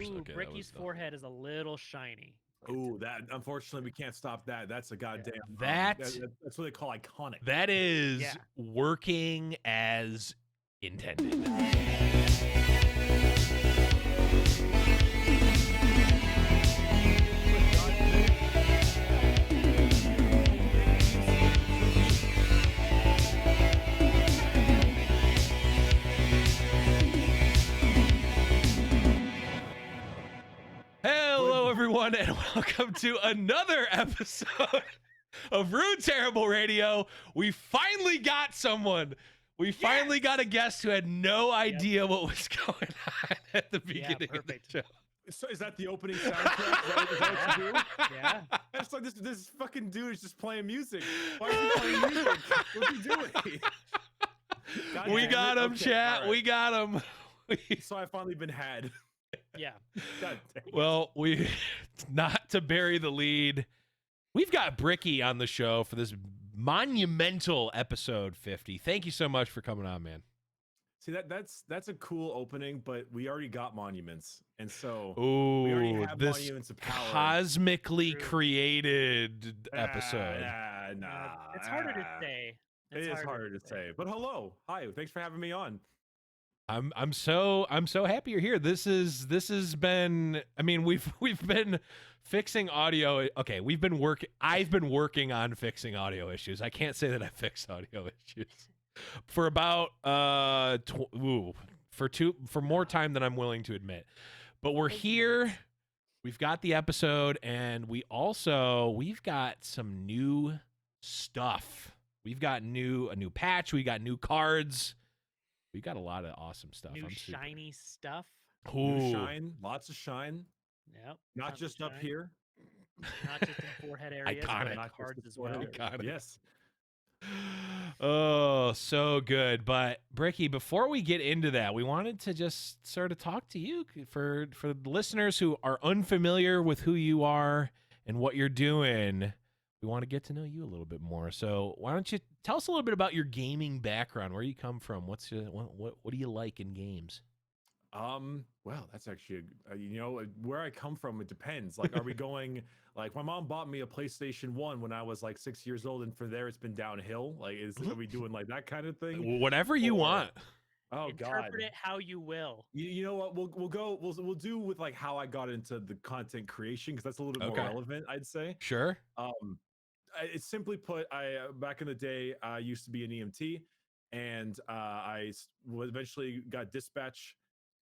Ooh, Okay, Bricky's forehead is a little shiny. Ooh, that unfortunately we can't stop that. That's a goddamn that's what they call iconic. That is working as intended. Hello, everyone, and welcome to another episode of Runeterrable Radio. We finally got someone. We finally got a guest who had no idea what was going on at the beginning of the show. So is that the opening soundtrack? Is that what you do? Yeah. It's like this fucking dude is just playing music. Why is he playing music? What's he doing? We got him, chat. Right. We got him. So I've finally been had. Yeah. God dang it. Well, not to bury the lead, we've got Bricky on the show for this monumental episode 50. Thank you so much for coming on, man. See, that's a cool opening, but we already got monuments, and so we already have this monuments of power. Cosmically created episode. Nah, it's harder to say. It is harder to say. But hello, hi, thanks for having me on. I'm so happy you're here. This has been, I mean, we've been fixing audio. Okay, I've been working on fixing audio issues. I can't say that I fixed audio issues for about for more time than I'm willing to admit. But we're here. We've got the episode, and we've got some new stuff. We've got a new patch. We got new cards. We got a lot of awesome stuff. New shiny stuff. New shine, lots of shine. Yep. Not just up here. Not just in forehead areas. Iconic. But cards as well. Iconic. Yes. Oh, so good. But Bricky, before we get into that, we wanted to just sort of talk to you for the listeners who are unfamiliar with who you are and what you're doing. We want to get to know you a little bit more. So why don't you tell us a little bit about your gaming background, where you come from, what do you like in games? Well, that's actually where I come from. It depends. Like, are we going? Like, my mom bought me a PlayStation 1 when I was like 6 years old, and from there it's been downhill. Like, are we doing like that kind of thing? Whatever you want. Oh God! Interpret it how you will. You know what? We'll do with like how I got into the content creation, because that's a little bit more relevant, I'd say. Sure. It's simply put, I back in the day, I used to be an EMT, and I eventually got dispatch,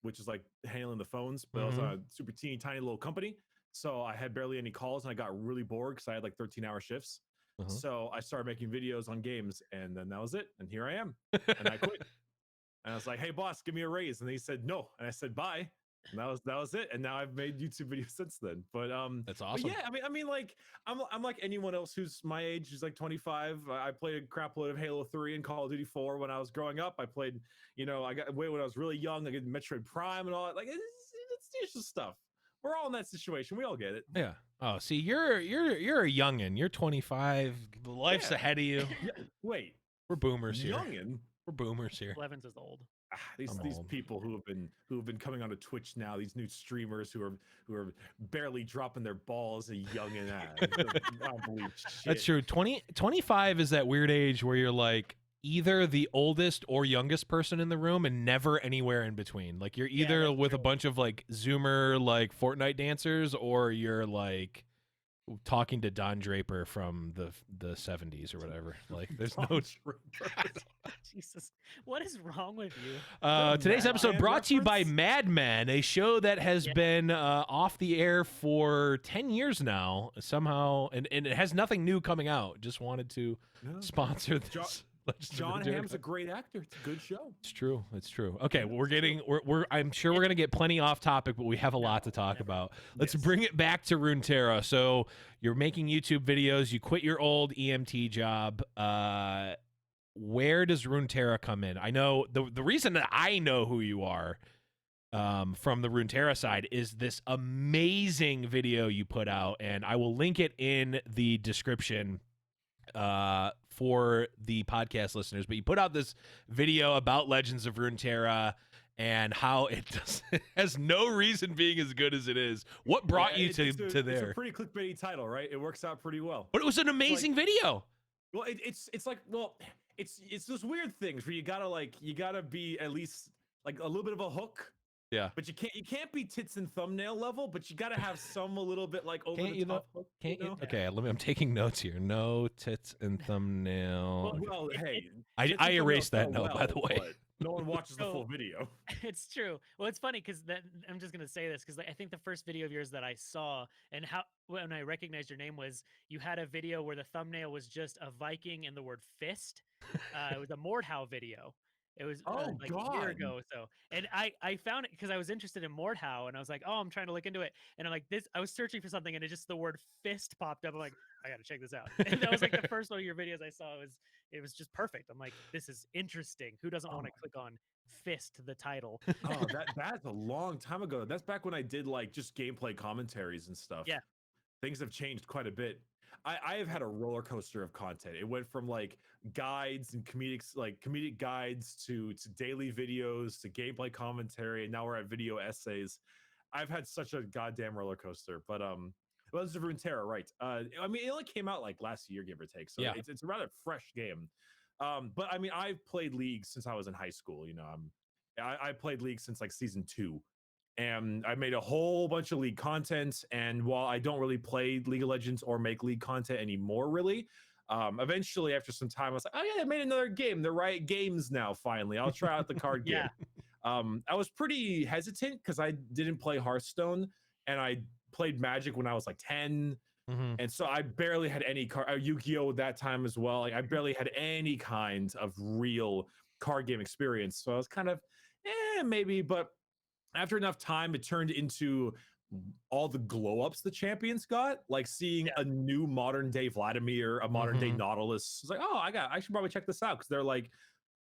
which is like handling the phones, but I was on a super tiny little company, so I had barely any calls, and I got really bored because I had like 13-hour shifts. So I started making videos on games, and then that was it. And here I am, and I quit. And I was like, "Hey, boss, give me a raise," and he said no, and I said bye. And that was it. And now I've made YouTube videos since then. But that's awesome. But yeah, I mean, like I'm like anyone else who's my age, who's like 25. I played a crap load of Halo 3 and Call of Duty 4 when I was growing up. I played, when I was really young, I got Metroid Prime and all that. Like it's just stuff. We're all in that situation. We all get it. Yeah. Oh, see, you're a youngin. You're 25. Life's ahead of you. Yeah. Wait. We're boomers here. Youngin. We're boomers here. Blevins is old. These people who have been coming onto Twitch now, these new streamers who are barely dropping their balls, a youngin. I don't believe shit. That's true. 25 is that weird age where you're like either the oldest or youngest person in the room and never anywhere in between. Like you're either with a bunch of like Zoomer like Fortnite dancers, or you're like talking to Don Draper from the 70s or whatever. Like there's no Jesus, what is wrong with you? Today's episode brought to you by Mad Men, a show that has been off the air for 10 years now somehow, and it has nothing new coming out. Just wanted to sponsor this. John Hamm's a great actor. It's a good show. It's true. It's true. Okay, I'm sure we're gonna get plenty off topic, but we have a lot to talk about. Let's bring it back to Runeterra. So you're making YouTube videos. You quit your old EMT job. Where does Runeterra come in? I know the reason that I know who you are from the Runeterra side is this amazing video you put out, and I will link it in the description for the podcast listeners. But you put out this video about Legends of Runeterra, and how it has no reason being as good as it is. What brought you to there? It's a pretty clickbaity title, right? It works out pretty well. But it was an amazing video. Well, it's like, well, it's those weird things where you gotta be at least like a little bit of a hook. Yeah. But you can't be tits and thumbnail level, but you gotta have some a little bit like over the top hook. Can't you? Okay, I'm taking notes here. No tits and thumbnail. Well, hey, I erased that note, by the way. No one watches the full video. It's true. Well, it's funny because I'm just gonna say this because I think the first video of yours that I saw and when I recognized your name was you had a video where the thumbnail was just a Viking and the word fist. It was a Mordhau video. It was like a year ago or so. And I found it because I was interested in Mordhau and I was like, oh, I'm trying to look into it. And I'm like, I was searching for something and it just the word fist popped up. I'm like, I gotta check this out. And that was like the first one of your videos I saw. It was just perfect. I'm like, this is interesting. Who doesn't want to click on fist the title? Oh, that's a long time ago. That's back when I did like just gameplay commentaries and stuff. Yeah. Things have changed quite a bit. I have had a roller coaster of content. It went from like guides and comedic guides to daily videos to gameplay commentary, and now we're at video essays. I've had such a goddamn roller coaster. But Legends of Runeterra, right? I mean, it only came out like last year, give or take. So yeah, it's a rather fresh game. But I mean, I've played League since I was in high school. You know, I played League since like season 2. And I made a whole bunch of League content. And while I don't really play League of Legends or make League content anymore, really, eventually after some time, I was like, oh yeah, I made another game. They're Riot Games now. Finally, I'll try out the card game. I was pretty hesitant because I didn't play Hearthstone and I played Magic when I was like 10. And so I barely had any Yu-Gi-Oh! That time as well. Like I barely had any kind of real card game experience. So I was kind of, maybe, but after enough time, it turned into all the glow ups the champions got, like seeing a new modern day Vladimir, a modern day Nautilus. It's like, oh, I should probably check this out because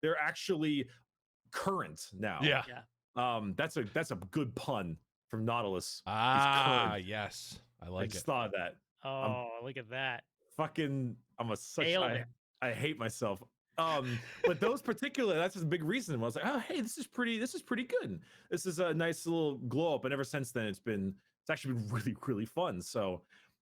they're actually current now. Yeah. That's a good pun from Nautilus. Yes, I like it. I just thought of that. Oh, look at that! Fucking, I hate myself. But those particular, that's a big reason. I was like, oh hey, this is pretty good. This is a nice little glow up. And ever since then, it's actually been really, really fun. So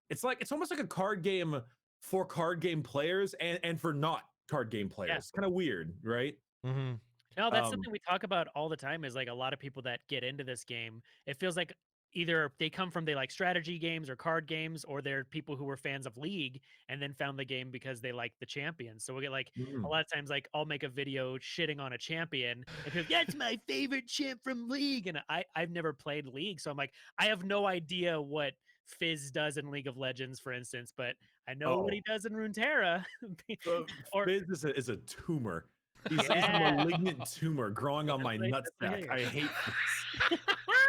it's almost like a card game for card game players and for not card game players. Yeah. It's kind of weird, right? No, that's something we talk about all the time is like a lot of people that get into this game. It feels like either they come from, they like strategy games or card games, or they're people who were fans of League and then found the game because they like the champions. So we get like a lot of times, like I'll make a video shitting on a champion and people, that's my favorite champ from League. And I've never played League. So I'm like, I have no idea what Fizz does in League of Legends, for instance, but I know what he does in Runeterra. Fizz is a tumor. He's a malignant tumor growing on my nutsack. I hate this.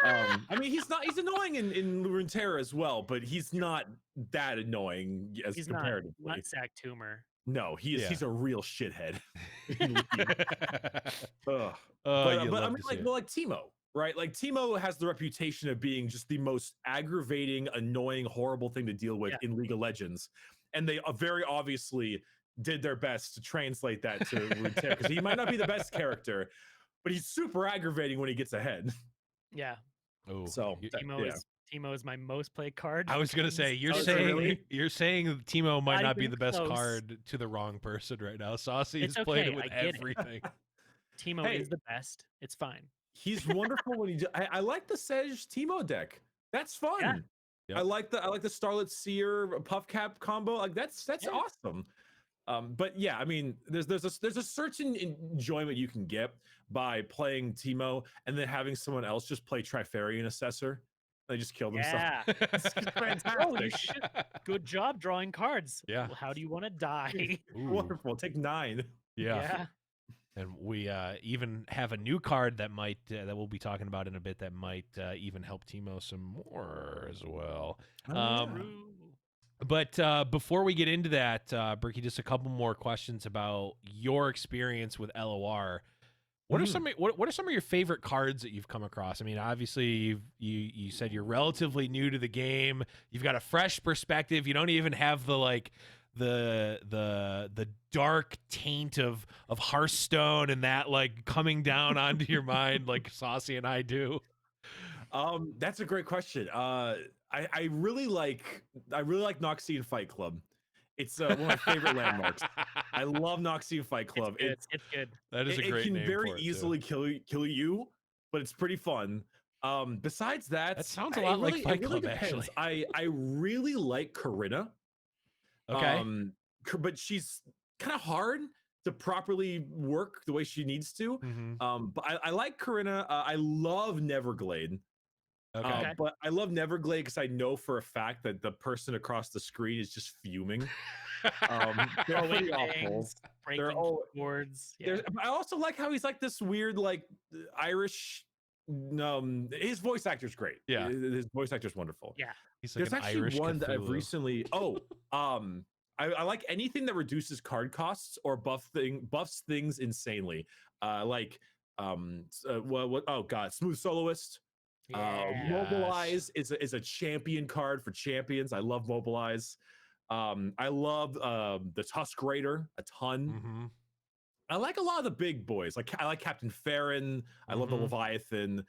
I mean, he's annoying in Runeterra as well, but he's not that annoying as comparatively. Not nutsack tumor. No, he's a real shithead. But I mean, like Teemo, right? Like Teemo has the reputation of being just the most aggravating, annoying, horrible thing to deal with in League of Legends, and they very obviously did their best to translate that to Runeterra because he might not be the best character, but he's super aggravating when he gets ahead. Yeah. Oh, so Teemo is my most played card. I was gonna say you're saying Teemo might not be the best card to the wrong person right now. Saucy's played it with everything. Teemo is the best. It's fine. He's wonderful when he. I like the Sedge Teemo deck. That's fun. Yeah. Yep. I like the Starlit Seer Puff Cap combo. Like that's awesome. But yeah, I mean, there's a certain enjoyment you can get by playing Teemo and then having someone else just play Trifarian Assessor. They just kill themselves. Yeah, it's fantastic. Good job drawing cards. Yeah. Well, how do you want to die? Wonderful. Take 9. Yeah. And we even have a new card that might that we'll be talking about in a bit that might even help Teemo some more as well. But before we get into that, Bricky, just a couple more questions about your experience with LOR. What are some of your favorite cards that you've come across? I mean, obviously you said you're relatively new to the game. You've got a fresh perspective. You don't even have the the dark taint of Hearthstone and that like coming down onto your mind like Saucy and I do? That's a great question. I really like Noxian Fight Club. It's one of my favorite landmarks. I love Noxian Fight Club. It's good. That is a It great can name very for it, easily kill you, but it's pretty fun. Besides that, That sounds a lot like Fight Club, depends. actually. I really like Corinna. Okay. But she's kind of hard to properly work the way she needs to. But I like Corinna. I love Neverglade. Okay. But I love Neverglade because I know for a fact that the person across the screen is just fuming. They're pretty awful. Breaking boards. Yeah. I also like how he's like this weird, like Irish. His voice actor's great. Yeah, his voice actor's wonderful. Yeah, he's like there's actually Irish one that I've Cthulhu. recently. I like anything that reduces card costs or buffs things insanely. What? Oh god, Smooth Soloist. Mobilize is a champion card for champions. I love Mobilize. I love the Tusk Raider a ton. I like a lot of the big boys. Like I like Captain Farron. I love the Leviathan.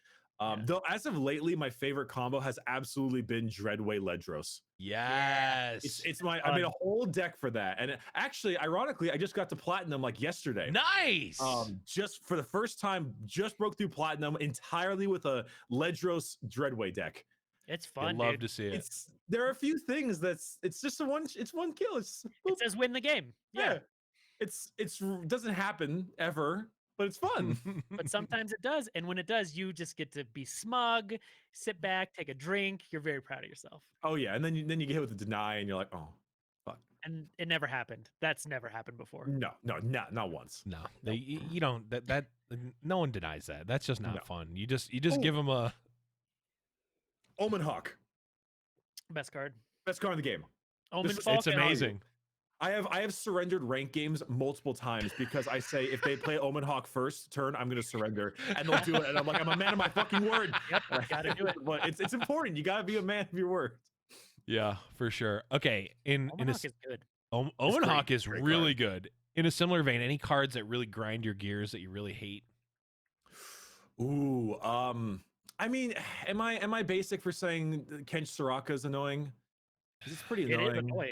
Though as of lately, my favorite combo has absolutely been Dreadway Ledros. Yes, it's my. I made a whole deck for that, and actually, ironically, I just got to platinum like yesterday. Nice. Just for the first time, just broke through platinum entirely with a Ledros Dreadway deck. It's fun. I'd love dude. to see it. There are a few things it's just one kill. It says win the game. Yeah. It's doesn't happen ever, but it's fun. But sometimes it does, and when it does, you just get to be smug, sit back, take a drink. You're very proud of yourself. Oh yeah, and then you get hit with the deny, and you're like, oh, fuck. And it never happened. That's never happened before. No, not once. No, you don't. That no one denies that. That's just not fun. You just give them a Omen Hawk. Best card in the game. It's amazing. I have surrendered rank games multiple times because I say if they play Omen Hawk first turn, I'm gonna surrender, and they'll do it, and I'm like, I'm a man of my fucking word. Yep, gotta do it. But it's important. You gotta be a man of your word. Yeah, for sure. Okay, Omen Hawk is good. Omen Hawk is really good. In a similar vein, any cards that really grind your gears that you really hate? Ooh, I mean, am I basic for saying Kench Soraka is annoying? It's pretty annoying. It is annoying.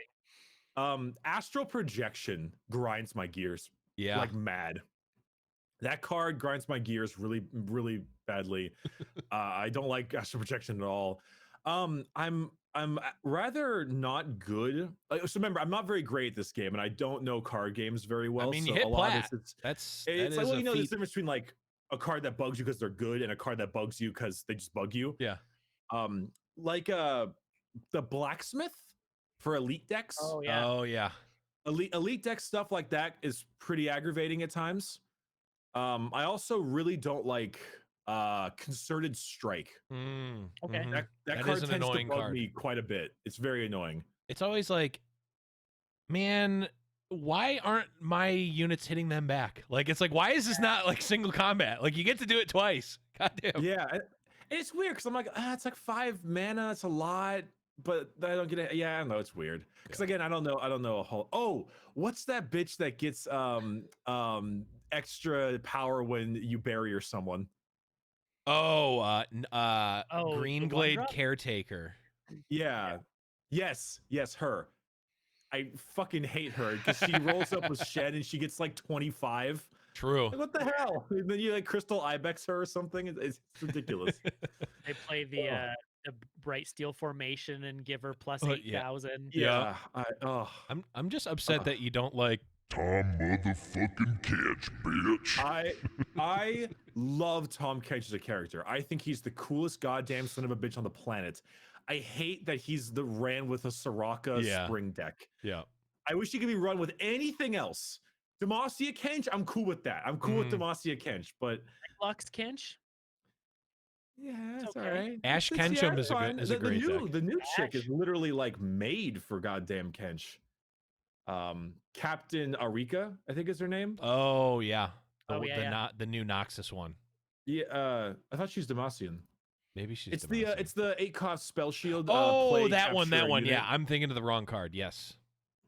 Astral Projection grinds my gears. Yeah, like mad. That card grinds my gears really, really badly. I don't like Astral Projection at all. I'm rather not good. So remember, I'm not very great at this game, and I don't know card games very well. I mean, so you hit a lot plat. of this, it's like, well, there's a difference between like a card that bugs you because they're good and a card that bugs you because they just bug you. Yeah. Like the Blacksmith for elite decks. Oh yeah. Oh yeah. Elite deck stuff like that is pretty aggravating at times. I also really don't like Concerted Strike. Okay. That card tends to bug me quite a bit. It's very annoying. It's always like, man, why aren't my units hitting them back? Like, it's like, why is this not like single combat? Like, you get to do it twice. Goddamn. Yeah, it's weird because I'm like, it's like 5 mana. It's a lot, but I don't get it. Yeah, I know it's weird because again, I don't know a whole. Oh, what's that bitch that gets extra power when you bury someone? Green Glade Caretaker. Yeah. Yes, her. I fucking hate her because she rolls up with Shed and she gets like 25. True. Like, what the hell? And then you like Crystal Ibex her or something. It's ridiculous. They play the Bright Steel formation and give her plus 8,000. Yeah. I'm just upset that you don't like Tom motherfucking Kench, bitch. I love Tom Kench as a character. I think he's the coolest goddamn son of a bitch on the planet. I hate that he's ran with a Soraka spring deck. Yeah. I wish he could be run with anything else. Demacia Kench, I'm cool with that. I'm cool with Demacia Kench, but Lux Kench? Yeah, it's okay. all right. Ash Kenchum is a great deck. The new chick is literally like made for goddamn Kench. Captain Arika, I think is her name. Oh yeah. The new Noxus one. Yeah, I thought she was Demacian. Maybe she's. It's the 8-cost spell shield. Oh, that one. Unit. Yeah, I'm thinking of the wrong card. Yes.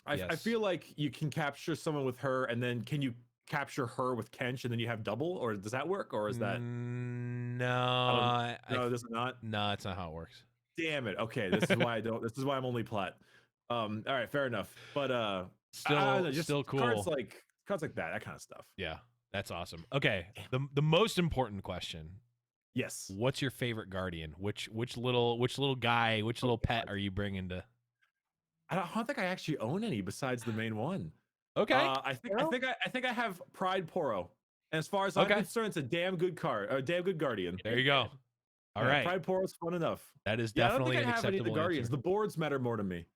I feel like you can capture someone with her, and then can you capture her with Kench, and then you have double, or does that work, or is that no? No, this is not. No, that's not how it works. Damn it. Okay, this is why I don't. This is why I'm only plat. All right, fair enough. But still cool. Cards like that kind of stuff. Yeah, that's awesome. Okay, the most important question. Yes. What's your favorite guardian? Which little guy, which little pet are you bringing to? I don't think I actually own any besides the main one. Okay. I think I have Pride Poro. And as far as I'm concerned, it's a damn good card, a damn good guardian. There you go. All right. Pride Poro is fun enough. That is I definitely don't think an I have any of the acceptable guardians. answer. The boards matter more to me.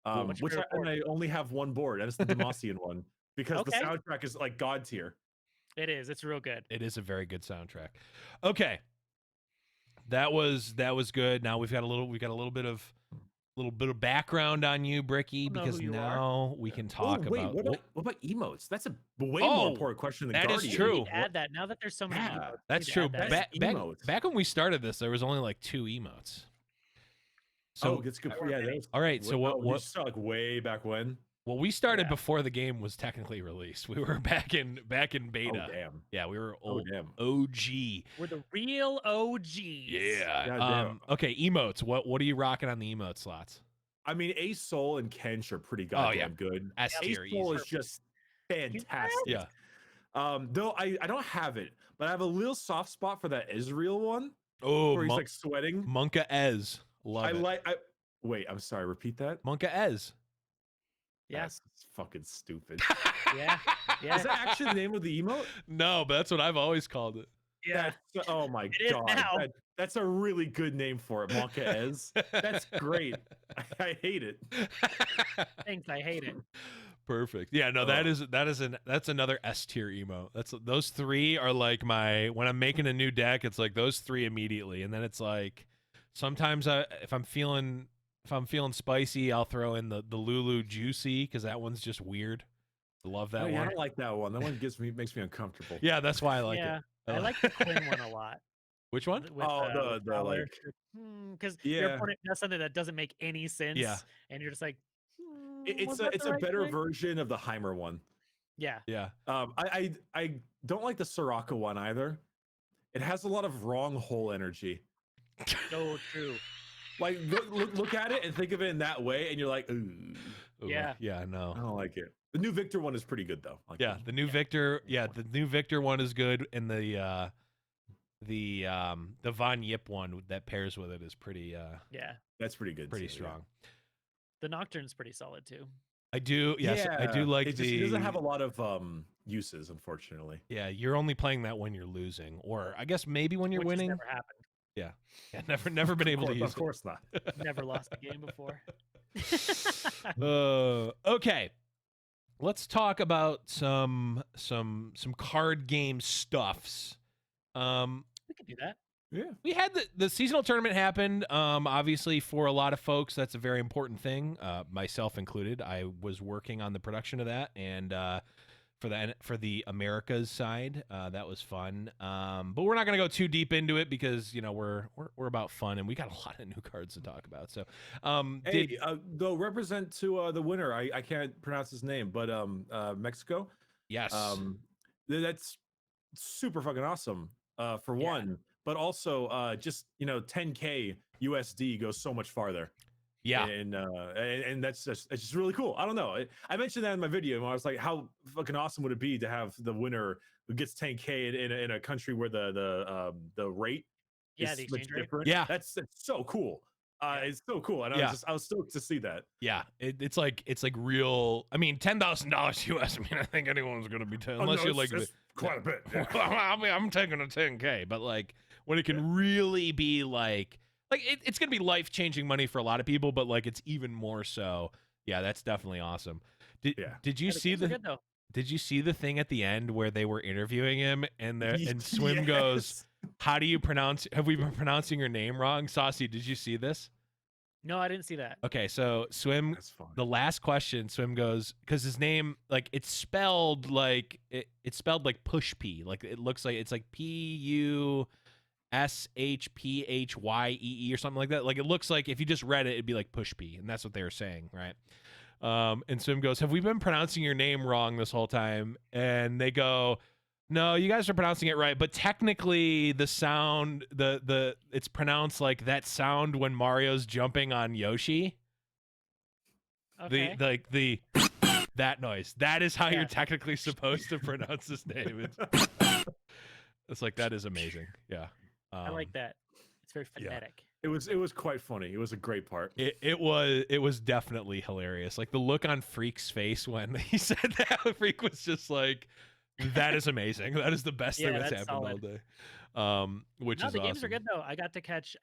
I only have one board, and it's the Demacian one because the soundtrack is like god tier. It is. It's real good. It is a very good soundtrack. Okay. That was good. Now we've got a little bit of background on you, Bricky, because now we can talk about what about emotes? That's a way more important question than Guardian. That is true. Add that now that there's so many emotes. That's true. That. Back when we started this, there was only like 2 emotes. So that's good. Yeah, all right. So what? You start like way back when? Well, we started before the game was technically released. We were back in beta. Oh damn. Yeah, we were OG. We're the real OGs. Yeah. Okay, emotes. What are you rocking on the emote slots? I mean, Ace Soul and Kench are pretty goddamn good. Ace Soul is just fantastic. Yeah. Though I don't have it, but I have a little soft spot for that Israel one. Oh, where he's like sweating. Monka Ez. Love it. Wait, I'm sorry, repeat that. Monka Ez. Yeah. That's fucking stupid. Yeah. Is that actually the name of the emote? No, but that's what I've always called it. Yeah. Oh my god. That's a really good name for it, Monka Ez. That's great. I hate it. Thanks, I hate it. Perfect. Yeah, no, that's another S tier emote. Those 3 are like when I'm making a new deck, it's like those 3 immediately, and then it's like sometimes if I'm feeling spicy, I'll throw in the Lulu Juicy because that one's just weird. I love that one. I don't like that one. That one makes me uncomfortable. Yeah, that's why I like it. I like the Quinn one a lot. Which one? The like because your opponent does something that doesn't make any sense. Yeah, and you're just like, it's a better version of the Heimer one. Yeah. I don't like the Soraka one either. It has a lot of wrong hole energy. So true. Like look at it and think of it in that way, and you're like, ooh. Yeah. Yeah, no. I don't like it. The new Victor one is pretty good though. The new Victor, the new Victor one is good, and the Von Yip one that pairs with it is pretty that's pretty good. Pretty strong. Yeah. The Nocturne's pretty solid too. I do. Yes, I do like it doesn't have a lot of uses, unfortunately. Yeah, you're only playing that when you're losing, or I guess maybe when you're winning. Never happened. Yeah, never been able to use it. Of course not. Never lost a game before. Okay, let's talk about some card game stuffs. We could do that. Yeah, we had the seasonal tournament happened. Obviously, for a lot of folks, that's a very important thing, myself included. I was working on the production of that, and for the Americas side, that was fun. But we're not going to go too deep into it because we're about fun, and we got a lot of new cards to talk about. So, go represent to the winner. I can't pronounce his name, but Mexico. Yes. That's super fucking awesome. For one. But also, just 10K USD goes so much farther. Yeah, and it's just really cool. I don't know. I mentioned that in my video, and I was like, how fucking awesome would it be to have the winner who gets 10K in a country where the rate is the much exchange rate. different. Yeah, that's so cool. It's so cool, and I was stoked to see that. Yeah, it's like real. I mean, $10,000 US. I mean, I think anyone's gonna be unless you're like quite a bit. Yeah. I mean, I'm taking a 10K, but like when it can really be like it's gonna be life-changing money for a lot of people, but like it's even more so. Yeah, that's definitely awesome. Did you see Did you see the thing at the end where they were interviewing him and Swim goes, "How do you pronounce? Have we been pronouncing your name wrong?" Saucy, did you see this? No, I didn't see that. Okay, so Swim, the last question, Swim goes, because his name, like it's spelled like it's spelled like push P, like it looks like it's like PUSHPHYEE or something like that. Like it looks like if you just read it, it'd be like push P, and that's what they were saying, right? And Swim goes, "Have we been pronouncing your name wrong this whole time?" And they go, "No, you guys are pronouncing it right, but technically the sound, it's pronounced like that sound when Mario's jumping on Yoshi. Okay. The that noise. That is how you're Yeah. technically supposed to pronounce his name. It's like, that is amazing. Yeah. I like that. It's very phonetic. It was quite funny. It was a great part. It was definitely hilarious. Like the look on Freak's face when he said that. Freak was just like, that is amazing. That is the best thing that's happened all day. Which is the games awesome. are good though. I got to catch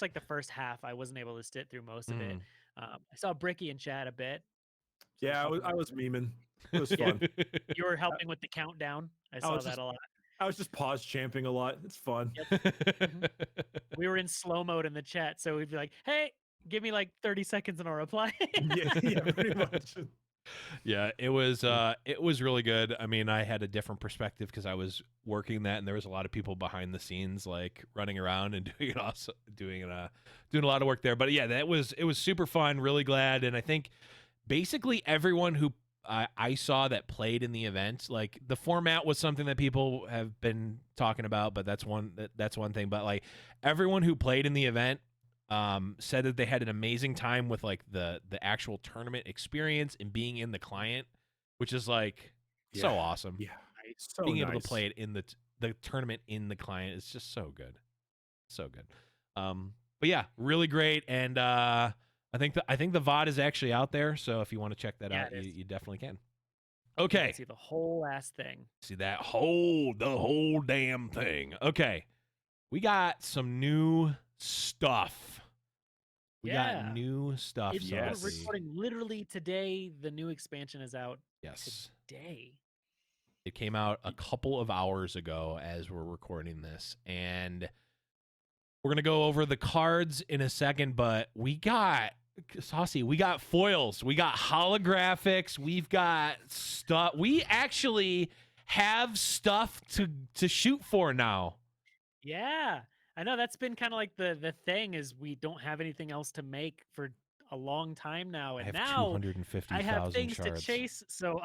like the first half. I wasn't able to sit through most of it. I saw Bricky in chat a bit. So yeah, I was memeing. It was fun. You were helping with the countdown. I saw that a lot. I was just pause champing a lot. It's fun. Yep. We were in slow mode in the chat, so we'd be like, "Hey, give me like 30 seconds and I'll reply." yeah, pretty much. Yeah, it was really good. I mean, I had a different perspective because I was working that, and there was a lot of people behind the scenes, like running around and doing a lot of work there. But yeah, it was super fun. Really glad, and I think basically everyone who I saw that played in the event, like the format was something that people have been talking about, but that's one thing. But like everyone who played in the event said that they had an amazing time with like the actual tournament experience and being in the client, which is like so awesome. Yeah, so being able to play it in the tournament in the client is just so good, so good. But yeah, really great. And I think the VOD is actually out there, so if you want to check that out, you definitely can. Okay. See the whole last thing. See that the whole damn thing. Okay. We got some new stuff. We got new stuff. We're recording literally today. The new expansion is out. Yes. Today. It came out a couple of hours ago as we're recording this, and we're going to go over the cards in a second, but we got Saucy, we got foils, we got holographics, we've got stuff. We actually have stuff to shoot for now. Yeah, I know that's been kind of like the thing is we don't have anything else to make for a long time now, and now I have things shards to chase. So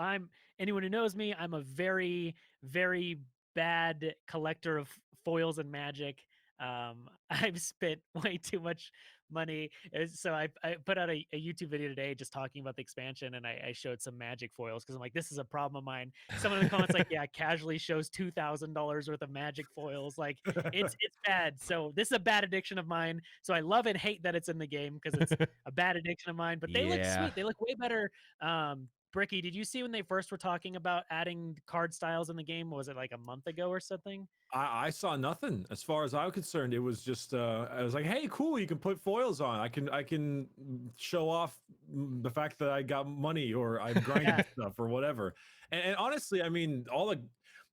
anyone who knows me, I'm a very, very bad collector of foils and magic. I've spent way too much money. So I put out a YouTube video today just talking about the expansion, and I showed some magic foils because I'm like, this is a problem of mine. Someone in the comments like, yeah, casually shows $2,000 worth of magic foils. Like it's bad. So this is a bad addiction of mine. So I love and hate that it's in the game because it's a bad addiction of mine. But they look sweet. They look way better. Bricky, did you see when they first were talking about adding card styles in the game? Was it like a month ago or something? I saw nothing. As far as I was concerned, it was just I was like, hey, cool, you can put foils on. I can show off the fact that I got money or I'm grinding stuff or whatever. And honestly, I mean,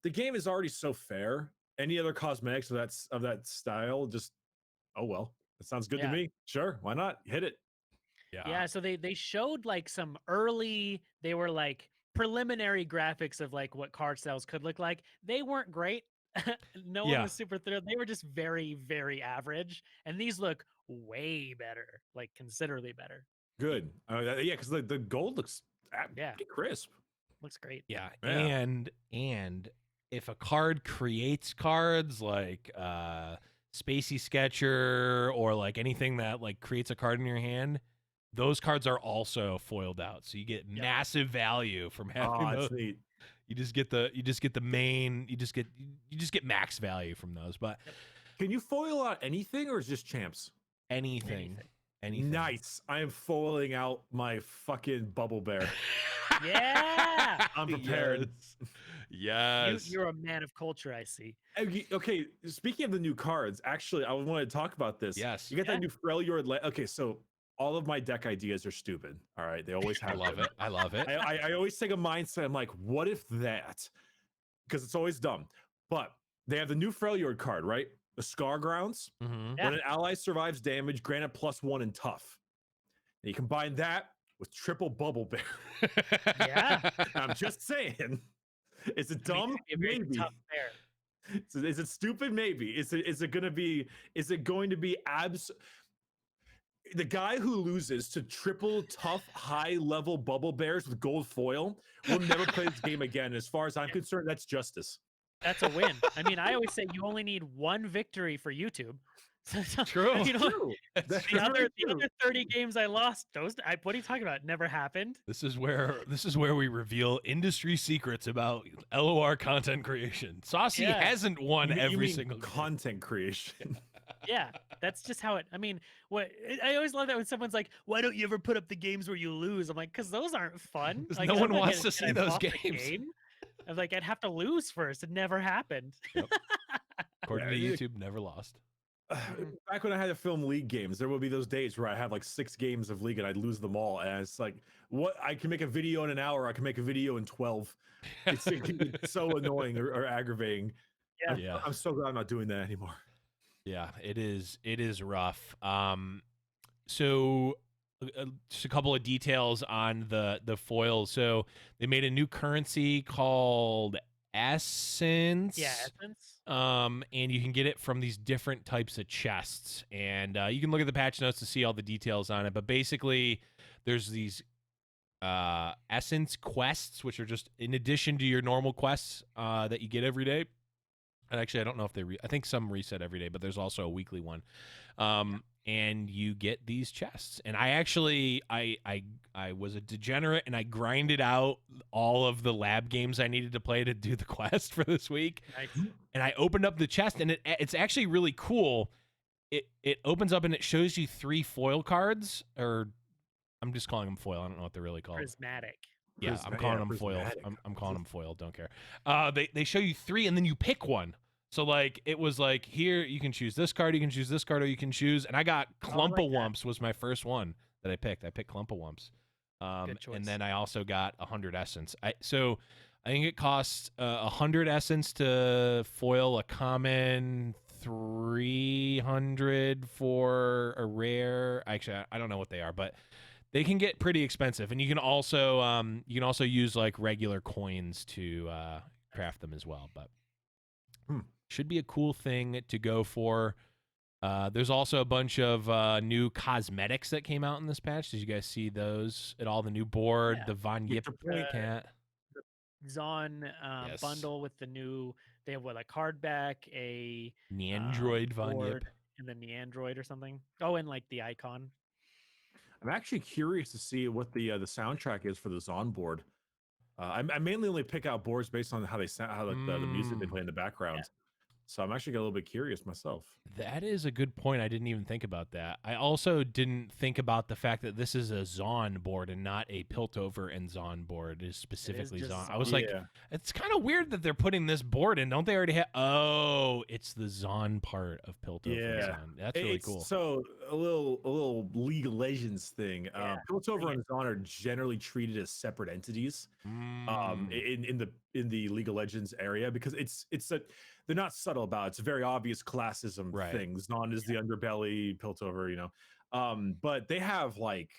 the game is already so fair. Any other cosmetics of that style, just oh well, that sounds good to me. Sure, why not? Hit it. Yeah, so they showed like some early, they were like preliminary graphics of like what card styles could look like. They weren't great. No one was super thrilled. They were just very, very average. And these look way better, like considerably better. Good. Yeah, because the gold looks pretty crisp. Looks great. Yeah. And if a card creates cards like Spacey Sketcher or like anything that like creates a card in your hand, those cards are also foiled out, so you get massive value from having those. Neat. You just get the main. You just get max value from those. But can you foil out anything, or is just champs? Anything. Nice. I am foiling out my fucking bubble bear. Yeah, I'm prepared. Yes. You're a man of culture, I see. Okay, speaking of the new cards, actually, I wanted to talk about this. Yes. You got that new Freljord. Okay, so all of my deck ideas are stupid. All right, they always have. I love it. I always take a mindset. I'm like, what if that? Because it's always dumb. But they have the new Freljord card, right? The Scar Grounds. Mm-hmm. When an ally survives damage, granted +1 in tough. And you combine that with triple bubble bear. Yeah, I'm just saying. Is it dumb? Maybe. Tough bear. Is it stupid? Maybe. Is it going to be the guy who loses to triple tough high level bubble bears with gold foil will never play this game again. As far as I'm concerned, that's justice. That's a win. I mean, I always say you only need one victory for YouTube. True. You know, True. That's the very true. other 30 games I lost, what are you talking about? Never happened. This is where we reveal industry secrets about LOR content creation. Saucy Yeah. hasn't won You mean single game. content creation. Yeah, that's just how it. I mean, I always love that when someone's like, "Why don't you ever put up the games where you lose?" I'm like, "Cause those aren't fun. 'Cause Like, no I'm one not wants gonna to see get those off the games. game. I'm like, I'd have to lose first. It never happened. According Yeah, to YouTube, never lost. Back when I had to film League games, there would be those days where I have like 6 games of League and I'd lose them all. And it's like, what? I can make a video in an hour. I can make a video in 12. It's so annoying or aggravating. Yeah. I'm so glad I'm not doing that anymore. Yeah, it is rough. So just a couple of details on the foils. So they made a new currency called Essence. Yeah, Essence. And you can get it from these different types of chests, and you can look at the patch notes to see all the details on it. But basically, there's these Essence quests, which are just in addition to your normal quests that you get every day. And actually, I don't know if I think some reset every day, but there's also a weekly one. And you get these chests. And I actually, I was a degenerate, and I grinded out all of the lab games I needed to play to do the quest for this week. Nice. And I opened up the chest, and it's actually really cool. It opens up and it shows you 3 foil cards, or I'm just calling them foil. I don't know what they're really called. Prismatic. Yeah, I'm calling them foil. prismatic. I'm calling them foil. Don't care. They show you 3, and then you pick one. So like it was like, here you can choose this card, you can choose this card, or you can choose. And I got Clump-O-Wumps was my first one that I picked. I picked Clump-O-Wumps. Good choice. And then I also got 100 essence. I think it costs 100 essence to foil a common, 300 for a rare. Actually, I don't know what they are, but they can get pretty expensive. And you can also use like regular coins to craft them as well. But should be a cool thing to go for. There's also a bunch of new cosmetics that came out in this patch. Did you guys see those at all? The new board, the Von Yip cat. Zon Yes. bundle with the new, they have what, like card back, a Neandroid Von Yip. board, and then the Android or something. Oh, and like the icon. I'm actually curious to see what the soundtrack is for this on board. I mainly only pick out boards based on how they sound, how like the music they play in the background. So I'm actually a little bit curious myself. That is a good point. I didn't even think about that. I also didn't think about the fact that this is a Zon board and not a Piltover and Zon board. It is specifically just Zon. I was Zon. like, it's kind of weird that they're putting this board in. Don't they already have? Oh, it's the Zon part of Piltover and Zon. That's really cool. So a little League of Legends thing. Piltover and Zon are generally treated as separate entities. In the League of Legends area, because they're not subtle about it. It's a very obvious classism thing. Zon is the underbelly, Piltover, but they have like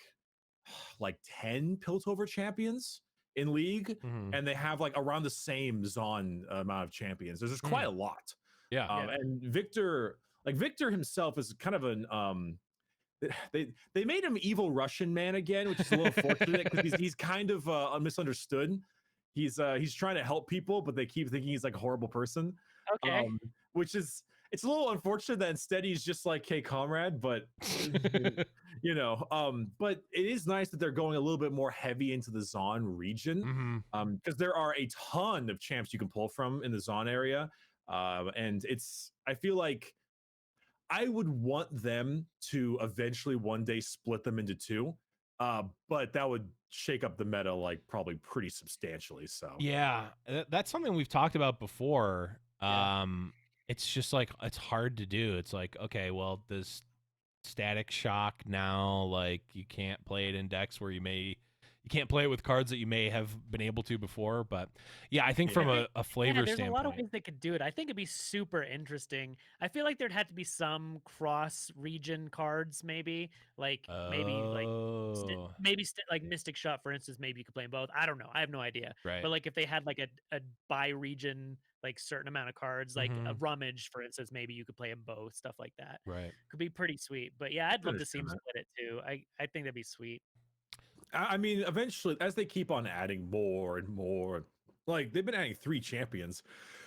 10 Piltover champions in League, and they have like around the same Zon amount of champions. There's quite a lot. And Victor himself is kind of an they made him evil Russian man again, which is a little fortunate because he's kind of misunderstood. He's trying to help people, but they keep thinking he's like a horrible person. Okay. Which is, it's a little unfortunate that instead he's just like, hey, comrade, but but it is nice that they're going a little bit more heavy into the Zon region, because there are a ton of champs you can pull from in the Zon area, and I feel like I would want them to eventually one day split them into 2, but that would shake up the meta like probably pretty substantially. So yeah, that's something we've talked about before. It's just like, it's hard to do. It's like, okay, well, this Static Shock now, like you can't play it in decks where you can't play it with cards that you may have been able to before. But yeah, I think from a flavor there's standpoint, a lot of ways they could do it. I think it'd be super interesting. I feel like there'd have to be some cross region cards, maybe like like Mystic Shot, for instance. Maybe you could play them both. I don't know. I have no idea. Right. But like if they had like a bi region like certain amount of cards, like a Mhm. rummage, for instance. Maybe you could play them both, stuff like that. Right. Could be pretty sweet. But yeah, I'd I love to see them understand that. split it too. I think that'd be sweet. I mean, eventually, as they keep on adding more and more, like they've been adding 3 champions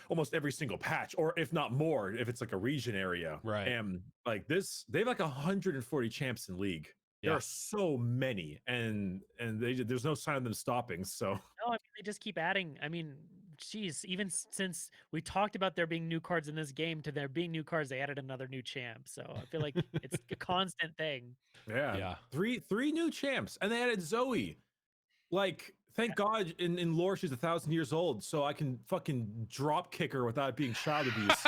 almost every single patch, or if not more, if it's like a region area. Right. And like this, they have like 140 champs in league. There Yeah. are so many, and there's no sign of them stopping. So No, I mean they just keep adding. I mean, geez, even since we talked about there being new cards in this game to there being new cards, they added another new champ. So I feel like it's a constant thing. yeah, Yeah. three new champs, and they added Zoe. Like, thank God in lore she's 1,000 years old, so I can fucking drop kick her without being child abuse.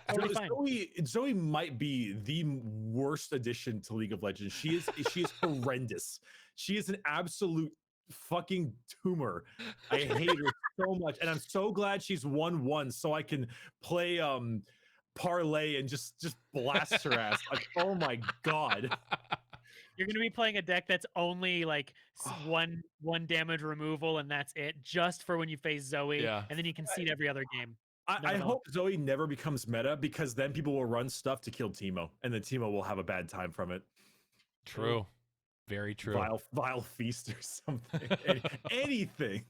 Totally fine. Zoe might be the worst addition to League of Legends. She is horrendous. She is an absolute fucking tumor. I hate her so much, and I'm so glad she's 1-1 so I can play parlay and just blast her ass. Like, oh my god. You're gonna be playing a deck that's only like one damage removal, and that's it, just for when you face Zoe, Yeah. and then you concede every other game. I hope Zoe never becomes meta, because then people will run stuff to kill Teemo, and then Teemo will have a bad time from it. True. Very true. Vile feast or something. Anything.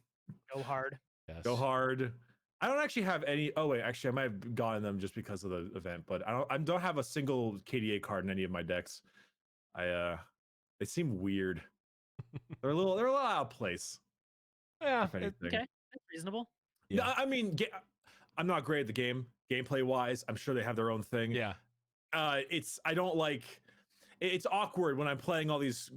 Go hard. Yes. Go hard. I don't actually have any. Oh wait, actually, I might have gotten them just because of the event, but I don't have a single KDA card in any of my decks. They seem weird. They're a little out of place. Yeah. If anything. Okay, that's reasonable. Yeah. No, I mean, I'm not great at the game, gameplay wise. I'm sure they have their own thing. Yeah. I don't like. It's awkward when I'm playing all these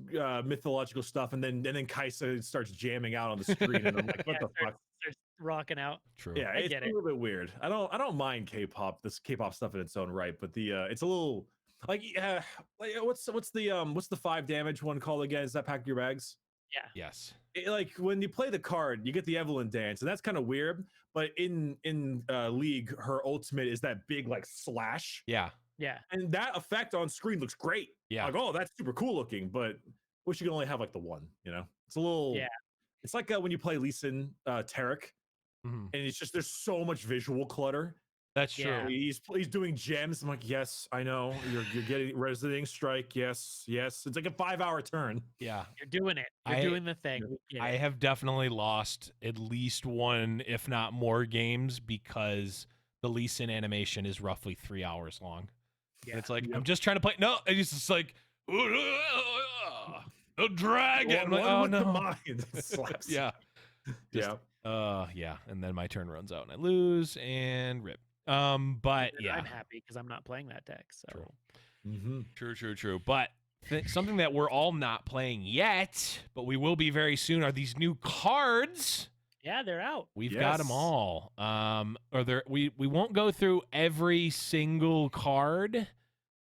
mythological stuff, and then Kaisa starts jamming out on the screen, and I'm like, what the fuck? Starts rocking out. True. Yeah, it's get a it. little bit weird. I don't mind K-pop, this K-pop stuff in its own right, but the it's a little like what's the 5 damage one called again? Is that Pack Your Bags? Yeah. Yes. Like when you play the card, you get the Evelyn dance, and that's kind of weird. But in League, her ultimate is that big like slash. Yeah. Yeah. And that effect on screen looks great. Yeah. Like, oh, that's super cool looking, but wish you could only have like the one, you know? It's a little, Yeah. It's like when you play Lee Sin, Tarek, Mhm. and it's just, there's so much visual clutter. That's true. Yeah. He's doing gems. I'm like, yes, I know. You're getting Resonating Strike. Yes. It's like a 5-hour turn. Yeah. You're doing it. You're doing the thing. I have definitely lost at least one, if not more, games because the Lee Sin animation is roughly 3 hours long. Yeah. And it's like, I'm just trying to play. No, it's just like, a dragon. I'm like, oh, no. Mind slaps. Yeah. Yeah. Yeah. And then my turn runs out and I lose and rip. But And yeah. I'm happy because I'm not playing that deck. So True. But something that we're all not playing yet, but we will be very soon, are these new cards. yeah, they're out. We've got them all. We won't go through every single card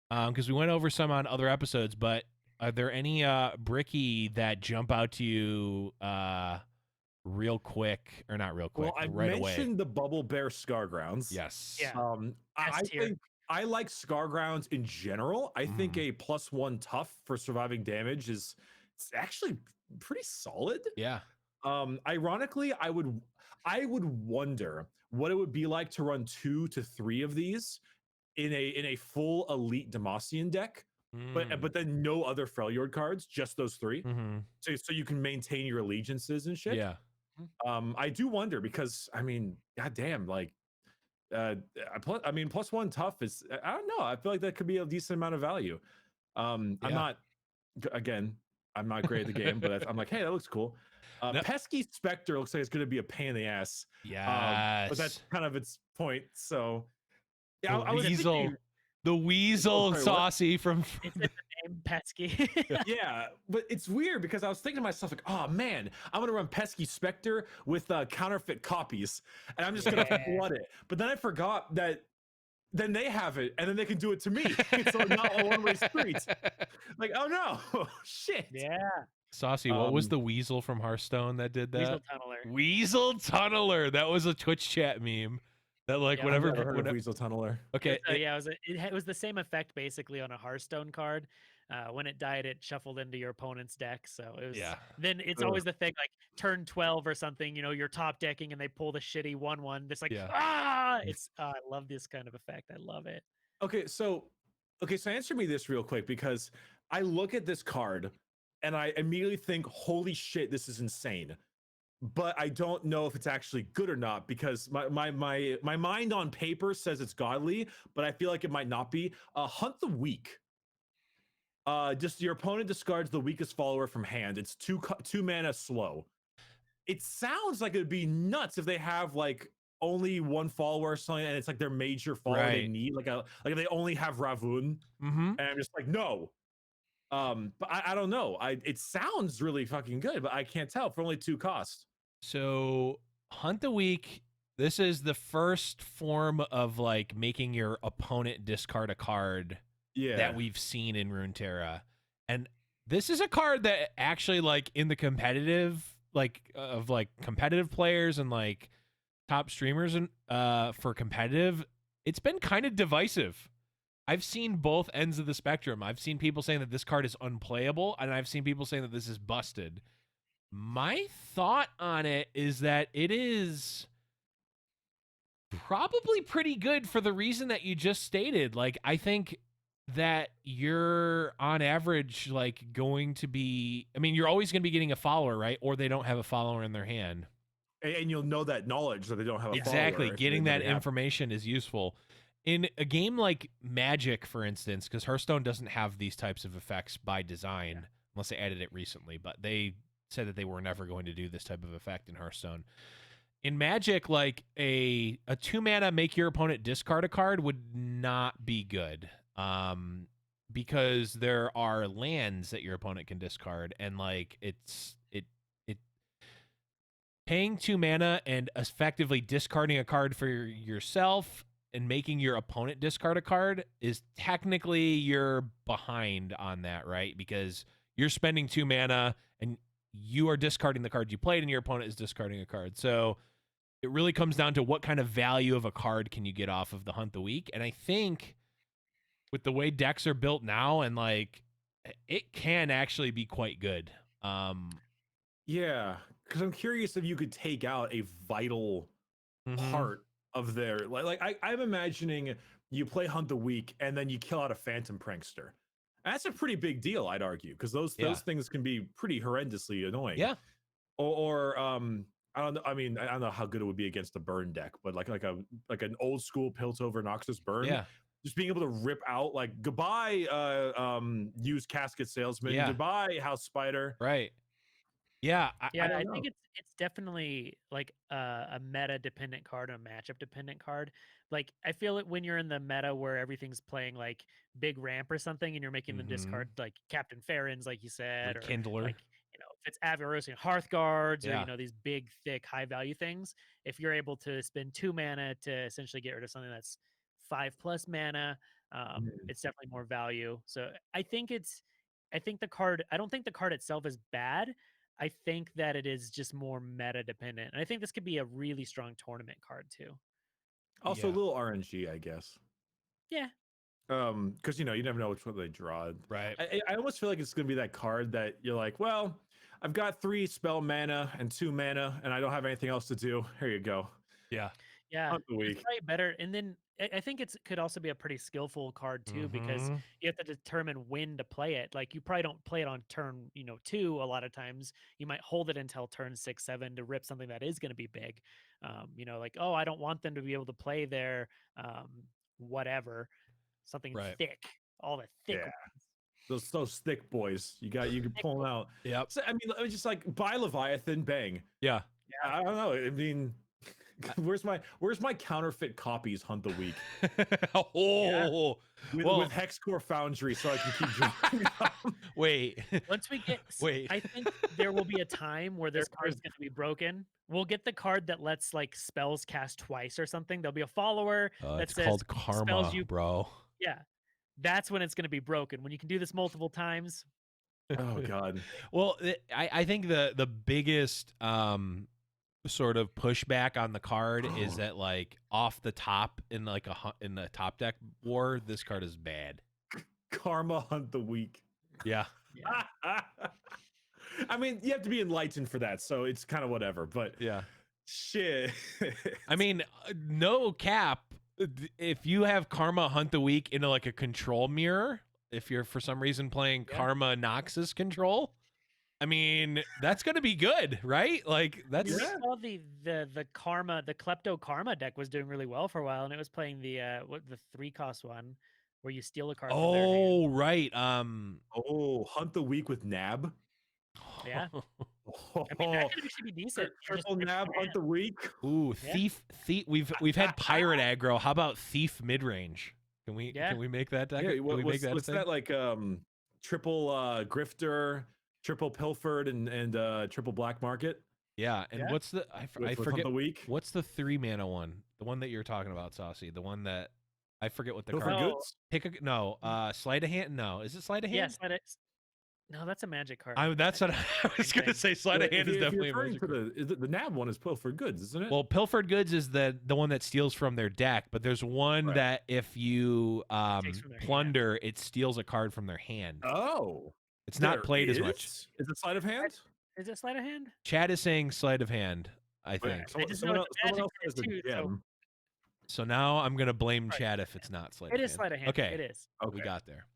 because we went over some on other episodes, but are there any Bricky that jump out to you real quick, or not real quick, Well, I right mentioned away? the Bubble Bear Scargrounds. Yes. Yeah. I S tier. think I like Scargrounds in general. I think a +1 tough for surviving damage it's actually pretty solid. Yeah. Ironically, I would wonder what it would be like to run 2 to 3 of these in a full elite Demacian deck, but then no other Freljord cards, just those 3. So you can maintain your allegiances and shit. Yeah. I do wonder because I mean, goddamn, like +1 tough is, I don't know. I feel like that could be a decent amount of value. I'm not great at the game, but I'm like, hey, that looks cool. Pesky Spectre looks like it's going to be a pain in the ass. Yes. But that's kind of its point. So yeah, The I was weasel. thinking, The weasel sorry, what? Saucy from It's in the name, Pesky. yeah, but it's weird because I was thinking to myself, like, oh man, I'm gonna run Pesky Spectre with counterfeit copies, and I'm just gonna flood it. But then I forgot that then they have it, and then they can do it to me. So I'm not a one-way street. Like, oh no, shit. Yeah. Saucy. What was the weasel from Hearthstone that did that? Weasel Tunneler. Weasel Tunneler. That was a Twitch chat meme. That like Yeah, whenever. I've never heard of Weasel Tunneler. Okay. Yeah, it was the same effect basically on a Hearthstone card. When it died, it shuffled into your opponent's deck. So it was. Yeah. Then it's Ugh. always the thing like turn 12 or something. You know, you're top decking and they pull the shitty 1/1. It's like Yeah. It's I love this kind of effect. I love it. Okay, so answer me this real quick because I look at this card and I immediately think, holy shit, this is insane. But I don't know if it's actually good or not because my mind on paper says it's godly, but I feel like it might not be. Hunt the Weak. Just your opponent discards the weakest follower from hand. It's two mana slow. It sounds like it'd be nuts if they have like only one follower or something, and it's like their major follower they need. Like if they only have Ravun, and I'm just like, no. But I don't know. It sounds really fucking good, but I can't tell for only 2 costs. So Hunt the Weak, this is the first form of like making your opponent discard a card that we've seen in Runeterra. And this is a card that actually like in the competitive, like of like competitive players and like top streamers and for competitive, it's been kind of divisive. I've seen both ends of the spectrum. I've seen people saying that this card is unplayable, and I've seen people saying that this is busted. My thought on it is that it is probably pretty good for the reason that you just stated. Like, I think that you're on average like going to be, I mean, you're always going to be getting a follower, right? Or they don't have a follower in their hand. And you'll know that knowledge that they don't have a exactly. follower. Getting that information is useful. In a game like Magic, for instance, because Hearthstone doesn't have these types of effects by design, unless they added it recently, but they said that they were never going to do this type of effect in Hearthstone. In Magic, like a 2-mana make your opponent discard a card would not be good. Because there are lands that your opponent can discard, and like it paying 2 mana and effectively discarding a card for yourself and making your opponent discard a card is technically you're behind on that, right? Because you're spending 2 mana and you are discarding the card you played and your opponent is discarding a card. So it really comes down to what kind of value of a card can you get off of the Hunt the Weak. And I think with the way decks are built now, and like it can actually be quite good. Yeah, because I'm curious if you could take out a vital part of their I'm imagining you play Hunt the Weak and then you kill out a Phantom Prankster. That's a pretty big deal, I'd argue, because those things can be pretty horrendously annoying. Yeah. Or I don't know. I mean, I don't know how good it would be against a burn deck, but like an old school Piltover Noxus burn. Yeah. Just being able to rip out like goodbye, used casket salesman. Yeah. Goodbye, house spider. Right. Yeah. I think it's definitely like a meta dependent card, a matchup dependent card. Like I feel it when you're in the meta where everything's playing like big ramp or something, and you're making them discard like Captain Farron's, like you said, or Kindler. like if it's Aviros and Hearthguards, or these big, thick, high value things. If you're able to spend 2 mana to essentially get rid of something that's 5+ mana, it's definitely more value. So I think the card. I don't think the card itself is bad. I think that it is just more meta dependent. And I think this could be a really strong tournament card too. Also a little RNG, I guess. Yeah. Because you never know which one they draw. Right. I almost feel like it's gonna be that card that you're like, well, I've got 3 spell mana and 2 mana, and I don't have anything else to do. Here you go. Yeah. Yeah. Hunt the Weak. It's probably better. And then I think it could also be a pretty skillful card too, because you have to determine when to play it. Like you probably don't play it on turn 2 a lot of times. You might hold it until turn 6, 7 to rip something that is going to be big. Like, oh, I don't want them to be able to play their whatever, something thick, all the thick ones. Those thick boys. You can pull them out. Yep. So, I mean, just like buy Leviathan, bang. Yeah. I don't know. I mean, where's my counterfeit copies Hunt the Weak? With Hexcore Foundry, so I can keep drinking. Wait. Once we get, I think there will be a time where this card is going to be broken. We'll get the card that lets like spells cast twice or something. There'll be a follower that says called karma, bro. Yeah, that's when it's going to be broken. When you can do this multiple times. Oh God. Well, I think the biggest sort of pushback on the card is that like off the top in the top deck war, this card is bad. Karma Hunt the Weak. Yeah. Yeah. I mean, you have to be enlightened for that, so it's kind of whatever. But Yeah. shit. I mean, no cap. If you have Karma hunt the week into like a control mirror, if you're for some reason playing Yeah. Karma Noxus control, I mean, that's gonna be good, right? Like I that's mean, we saw the Karma, the Klepto Karma deck was doing really well for a while, and it was playing the the 3-cost one where you steal a card from their hand. oh right. Oh, hunt the week with Nab. Yeah. Oh, I mean, that could actually be decent. for just triple Nab hunt the week. Ooh, Yeah. thief. We've had pirate aggro. How about thief mid range? Can we make that deck? Yeah, Can we make that a what's thing? that like? Triple grifter, triple pilfered, and triple black market. Yeah, and Yeah. what's the I With forget the week. what's the 3-mana one? The one that you're talking about, Saucy. The one that I forget what the Pilfer card. Oh. goods. Pick a no. Sleight of hand. No, is it sleight of hand? Yes, no, that's a magic card. That's what I was Same gonna thing. say. Sleight of hand is If you're definitely a referring magic to card. the Nab one is pilfered goods, isn't it? Well, pilfered goods is the one that steals from their deck, but there's one Right. that if you takes from their hand. plunder, it steals a card from their hand. Oh, It's not there played as much. Is it sleight of hand? Is it sleight of hand? Chad is saying sleight of hand, I think. I just know Someone it's a magic else has the card too, so- gem. So now I'm gonna blame Right. Chad if it's not sleight It of is hand. sleight of hand. Okay, It is. Okay. we got there.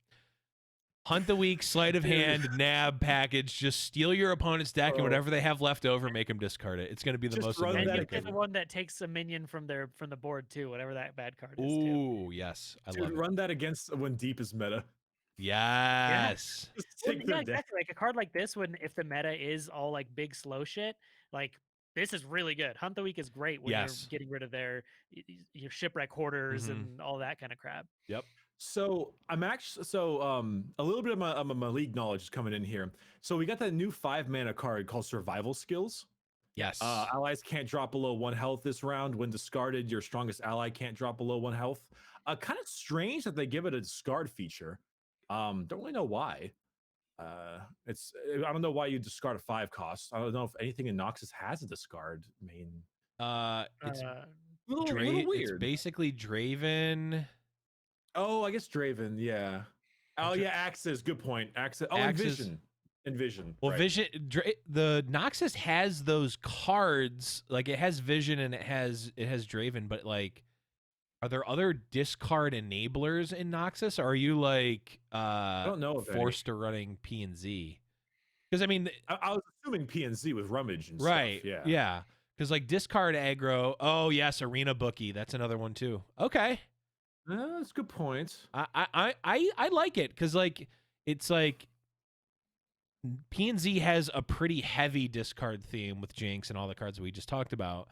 Hunt the week, sleight of hand, nab package. Just steal your opponent's deck and Oh. whatever they have left over, make them discard it. It's gonna be the Just most run annoying And that you thing. get the one that takes a minion from the board too, whatever that bad card is too. Ooh, yes, I Dude, love it. run that against when deep is meta. Yes. Just Well, take yeah, their deck. exactly. Like a card like this, when if the meta is all like big slow shit, like this is really good. Hunt the Week is great when Yes. you're getting rid of your shipwreck hoarders Mhm. and all that kind of crap. Yep. So I'm actually a little bit of my league knowledge is coming in here. So we got that new 5-mana card called Survival Skills. Yes. Allies can't drop below 1 health this round. When discarded, your strongest ally can't drop below 1 health. Kind of strange that they give it a discard feature. Don't really know why. I don't know why you discard a 5 cost. I don't know if anything in Noxus has a discard main. It's Uh, Little It's weird. basically Draven. Oh, I guess Draven, yeah. Oh, yeah, Axis. Good point. Axis. Oh, and Axis. Vision. And Vision. Well, right. Vision. The Noxus has those cards. Like it has Vision and it has Draven, but like, are there other discard enablers in Noxus? Or are you like I don't know if any. forced to running P and Z? Because I mean, I was assuming PNZ with Rummage and right? stuff. Yeah. Yeah. Because like discard aggro. Oh yes, Arena Bookie. That's another one too. Okay. That's a good point. I like it because like it's like PNZ has a pretty heavy discard theme with Jinx and all the cards that we just talked about.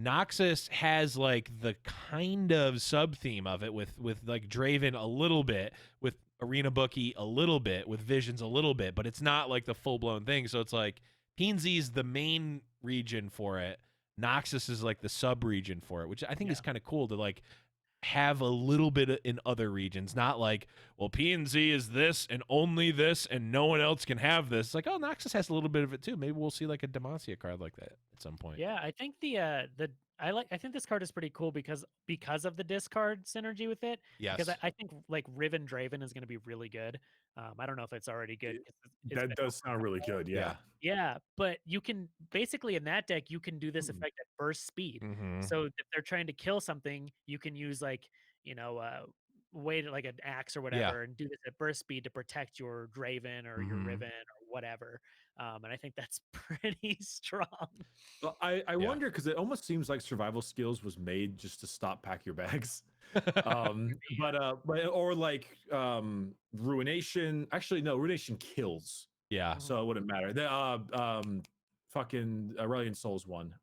Noxus has like the kind of sub theme of it with like Draven a little bit, with Arena Bookie a little bit, with Visions a little bit, but it's not like the full blown thing. So it's like PNZ is the main region for it. Noxus is like the sub region for it, which I think is kind of cool to like have a little bit in other regions, not like, well, PNZ is this and only this and no one else can have this. It's like, oh, Noxus has a little bit of it too. Maybe we'll see like a Demacia card like that at some point. yeah, I think I think this card is pretty cool because of the discard synergy with it. Yes. Because I think like Riven Draven is going to be really good. I don't know if it's already good. 'cause it's That been does sound really good. Yeah. Yeah, but you can basically in that deck you can do this Hmm. effect at burst speed. Mhm. So if they're trying to kill something, you can use like wait like an axe or whatever, and do this at burst speed to protect your Draven or your Mhm. Riven or whatever. And I think that's pretty strong. Well, I wonder because it almost seems like Survival Skills was made just to stop pack your bags. But or like Ruination. Actually, no, Ruination kills, Yeah. so it wouldn't matter. The fucking Aurelian Souls one.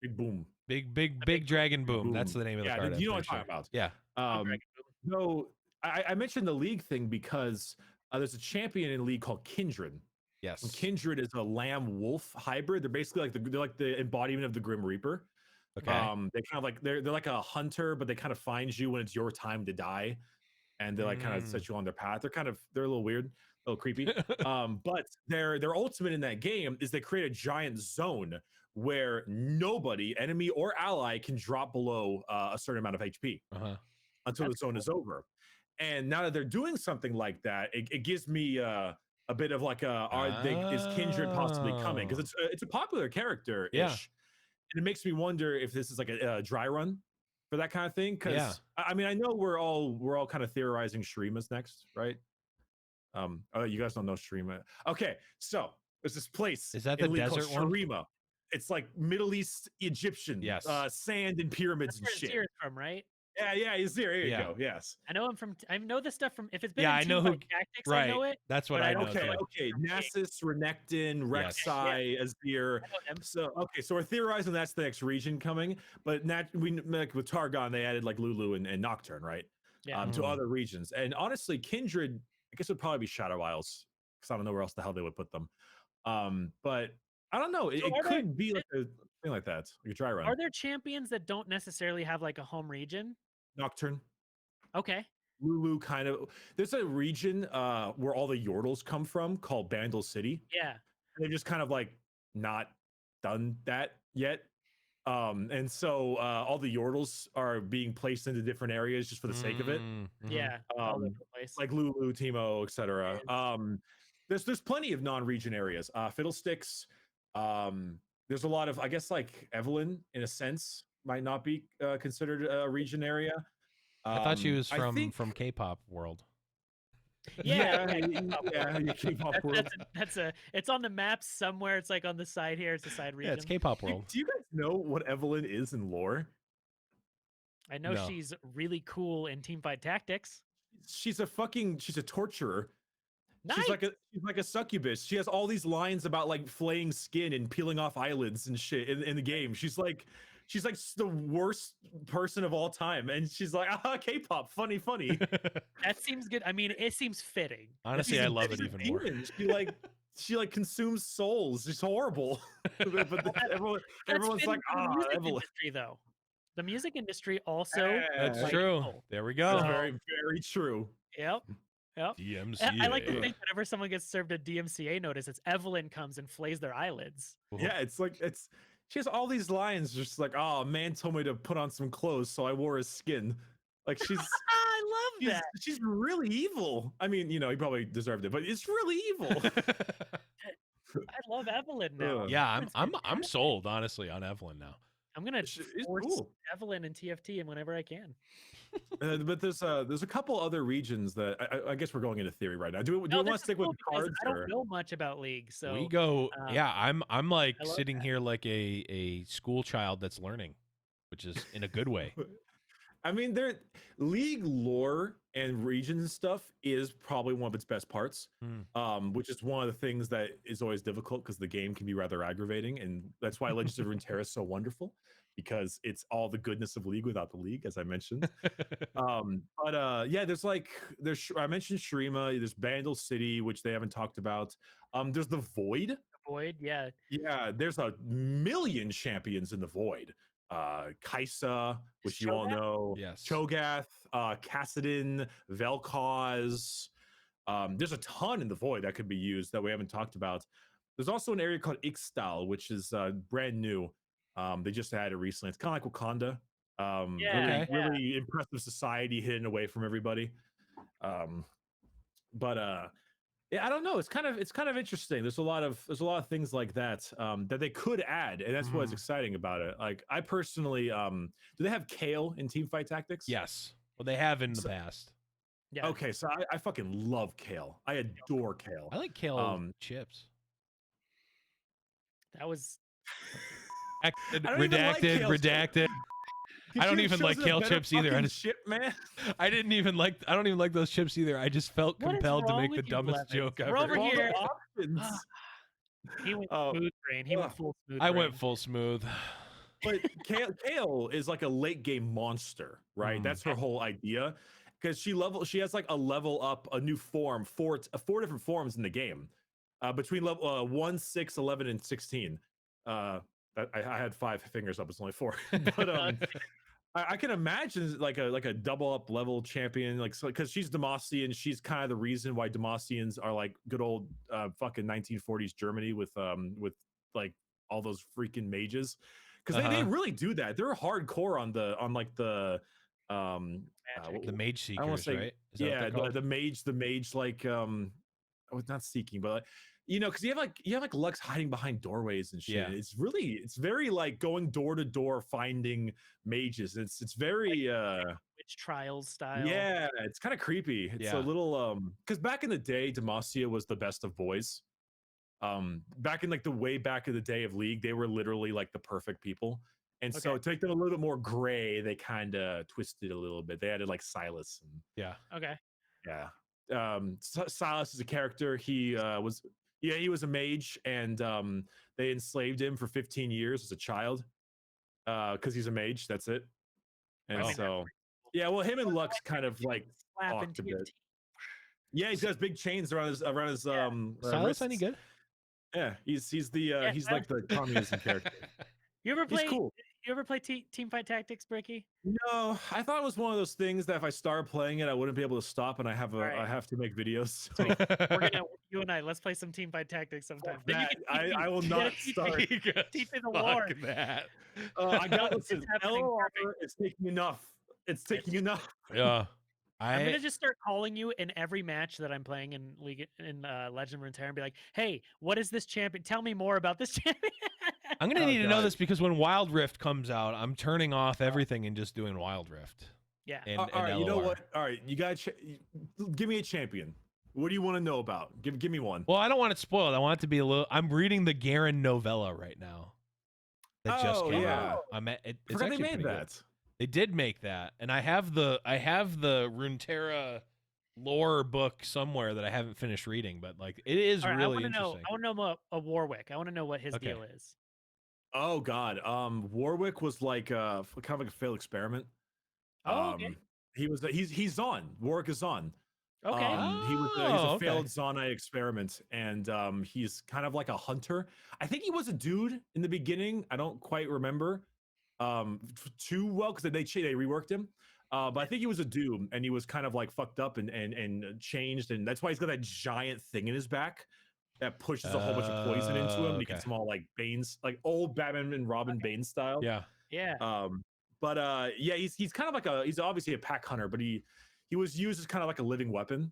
Big Boom. Big Dragon Boom. That's the name of the Yeah, card. you know I'm what I'm pretty talking sure. about. Yeah. Dragon No, I mentioned the league thing because there's a champion in league called Kindred. Yes. And Kindred is a lamb wolf hybrid. They're basically like the embodiment of the Grim Reaper. Okay. They kind of like they're like a hunter, but they kind of find you when it's your time to die, and they like kind of set you on their path. They're a little weird, a little creepy. But their ultimate in that game is they create a giant zone where nobody, enemy or ally, can drop below a certain amount of HP Uh-huh. until the zone is over. And now that they're doing something like that, it gives me a bit of like is Kindred possibly coming? Because it's a popular character ish, and it makes me wonder if this is like a dry run for that kind of thing. Because I mean, I know we're all kind of theorizing Shrima's next, right? Oh, you guys don't know Shrima. Okay, so there's this place. Is that the desert one? Shrima. It's like Middle East Egyptian. Yes. Sand and pyramids and shit. Azir's from, right? Yeah, he's there. Here you go. Yes. I know him from. I know this stuff from. If it's been I know who. Tactics, Right. I know it. That's what I know. Okay. Nasus, Renekton, Rek'Sai, Azir. So we're theorizing that's the next region coming. But we like with Targon, they added like Lulu and Nocturne, right? Yeah. To other regions. And honestly, Kindred, I guess it would probably be Shadow Isles because I don't know where else the hell they would put them. But I don't know. It could be like a thing like that, like a dry run. Are there champions that don't necessarily have like a home region? Nocturne. Okay. Lulu kind of. There's a region where all the Yordles come from called Bandle City. Yeah. And they've just kind of like not done that yet. And so all the Yordles are being placed into different areas just for the sake of it. Yeah. Like Lulu, Teemo, etc. There's plenty of non-region areas. Fiddlesticks. There's a lot of, I guess, like Evelyn in a sense might not be considered a region area. I thought she was from K-pop world. Yeah, K-pop world. It's on the map somewhere. It's like on the side here. It's a side region. Yeah, it's K-pop world. Do you guys know what Evelyn is in lore? I know she's really cool in Teamfight Tactics. She's a torturer. Nice. She's like a succubus. She has all these lines about like flaying skin and peeling off eyelids and shit in the game. She's like the worst person of all time, and she's like, K-pop, funny. That seems good. I mean, it seems fitting. Honestly, I love it even more. She consumes souls. She's horrible. But everyone's like, Evelyn. Industry, though. The music industry also. That's true. There we go. That's very, very true. Yep. DMCA. I like to think whenever someone gets served a DMCA notice, it's Evelyn comes and flays their eyelids. Yeah, she has all these lines just like, oh, a man told me to put on some clothes, so I wore his skin. Like she's I love that. She's really evil. I mean, he probably deserved it, but it's really evil. I love Evelyn now. Yeah, I'm sold, honestly, on Evelyn now. I'm gonna force Evelyn and TFT and whenever I can. But there's a couple other regions that I guess we're going into theory right now. Do we want to stick with cards? I don't know much about League, so we go. I'm like sitting here like a school child that's learning, which is in a good way. I mean, League lore and regions and stuff is probably one of its best parts, which is one of the things that is always difficult because the game can be rather aggravating, and that's why Legends of Runeterra is so wonderful, because it's all the goodness of League without the League, as I mentioned. I mentioned Shrima. There's Bandle City, which they haven't talked about. There's the Void. The Void, yeah. Yeah, there's a million champions in the Void. Kaisa, which you all know, yes. Cho'Gath, Kassadin, Vel'Koz. There's a ton in the Void that could be used that we haven't talked about. There's also an area called Ixtal, which is brand new. They just added it recently. It's kind of like Wakanda. Really impressive society hidden away from everybody. I don't know. It's kind of interesting. There's a lot of things like that that they could add, and that's what's exciting about it. Like I personally, do they have Kale in Teamfight Tactics? Yes. Well, they have in the past. Yeah. Okay, so I fucking love Kale. I adore Kale. I like Kale chips. That was redacted. I don't even like kale chips either. I don't even like those chips either. I just felt compelled to make the dumbest joke ever. We're over here. He went smooth brain. He went full smooth. I went full smooth. But Kale is like a late game monster, right? That's her whole idea. Because she has like a level up, a new form, four different forms in the game. Between level 1, 6, 11, and 16. I had 5 fingers up. It's only 4. But I can imagine like a double up level champion, like because she's Demacian. She's kind of the reason why Demacians are like good old fucking 1940s Germany with like all those freaking mages, because they really do that. They're hardcore on the Magic. The Mage I don't want Seekers, to say, right? Is that what yeah, they're called? the mage, like, oh, it's not seeking, but like, because you have like Lux hiding behind doorways and shit. Yeah. It's very like going door to door finding mages. It's very Witch Trials style. yeah, it's kind of creepy. It's a Yeah. little because back in the day, Demacia was the best of boys. Back in like the way back of the day of League, they were literally like the perfect people. And so Okay. to make them a little bit more gray, they kind of twisted a little bit. They added like Silas and Yeah. Okay. yeah. Silas is a character. He was a mage, and they enslaved him for 15 years as a child because he's a mage. That's it. And I mean, so yeah, well, him and Lux kind of like slapping talked a bit. TFT. Yeah, he's got big chains around his Silas wrists. any good? Yeah, he's Yeah, he's like the communism character. You ever He's play? cool. You ever play Team Fight Tactics, Bricky? No, I thought it was one of those things that if I started playing it, I wouldn't be able to stop, and I Alright. have to make videos. So. We're gonna you and I let's play some Team Fight Tactics sometime. Then you That, can teach me. I will You not gotta teach start. me. Teach me the war. Fuck that. I got It's listen. happening LOR, perfect. it's taking enough. It's taking enough. Yeah. I'm gonna just start calling you in every match that I'm playing in Legend of Runeterra and be like, "Hey, what is this champion? Tell me more about this champion." I'm gonna Oh, need to know God. this because when Wild Rift comes out, I'm turning off everything and just doing Wild Rift. Yeah. And, All right, you know LOR. what? All right, you got give me a champion. What do you want to know about? Give me one. Well, I don't want it spoiled. I want it to be a little. I'm reading the Garen novella right now. That just Oh, came yeah. out. I'm at. It's Forgot they actually made pretty good. that. They did make that, and I have the Runeterra lore book somewhere that I haven't finished reading, but like it is All right, really interesting. I want to know about Warwick. I want to know what his Okay. deal is. Oh God. Warwick was like kind of like a failed experiment. Oh, okay. He's on. Warwick is on. Okay. He's Oh, a okay. failed Zonai experiment, and he's kind of like a hunter. I think he was a dude in the beginning. I don't quite remember too well because they reworked him. But I think he was a dude, and he was kind of like fucked up and changed, and that's why he's got that giant thing in his back that pushes a whole bunch of poison into him. And he Okay. gets him all like Bane's, like old Batman and Robin Bane style. Yeah. Yeah. But yeah, he's kind of like he's obviously a pack hunter, but he was used as kind of like a living weapon,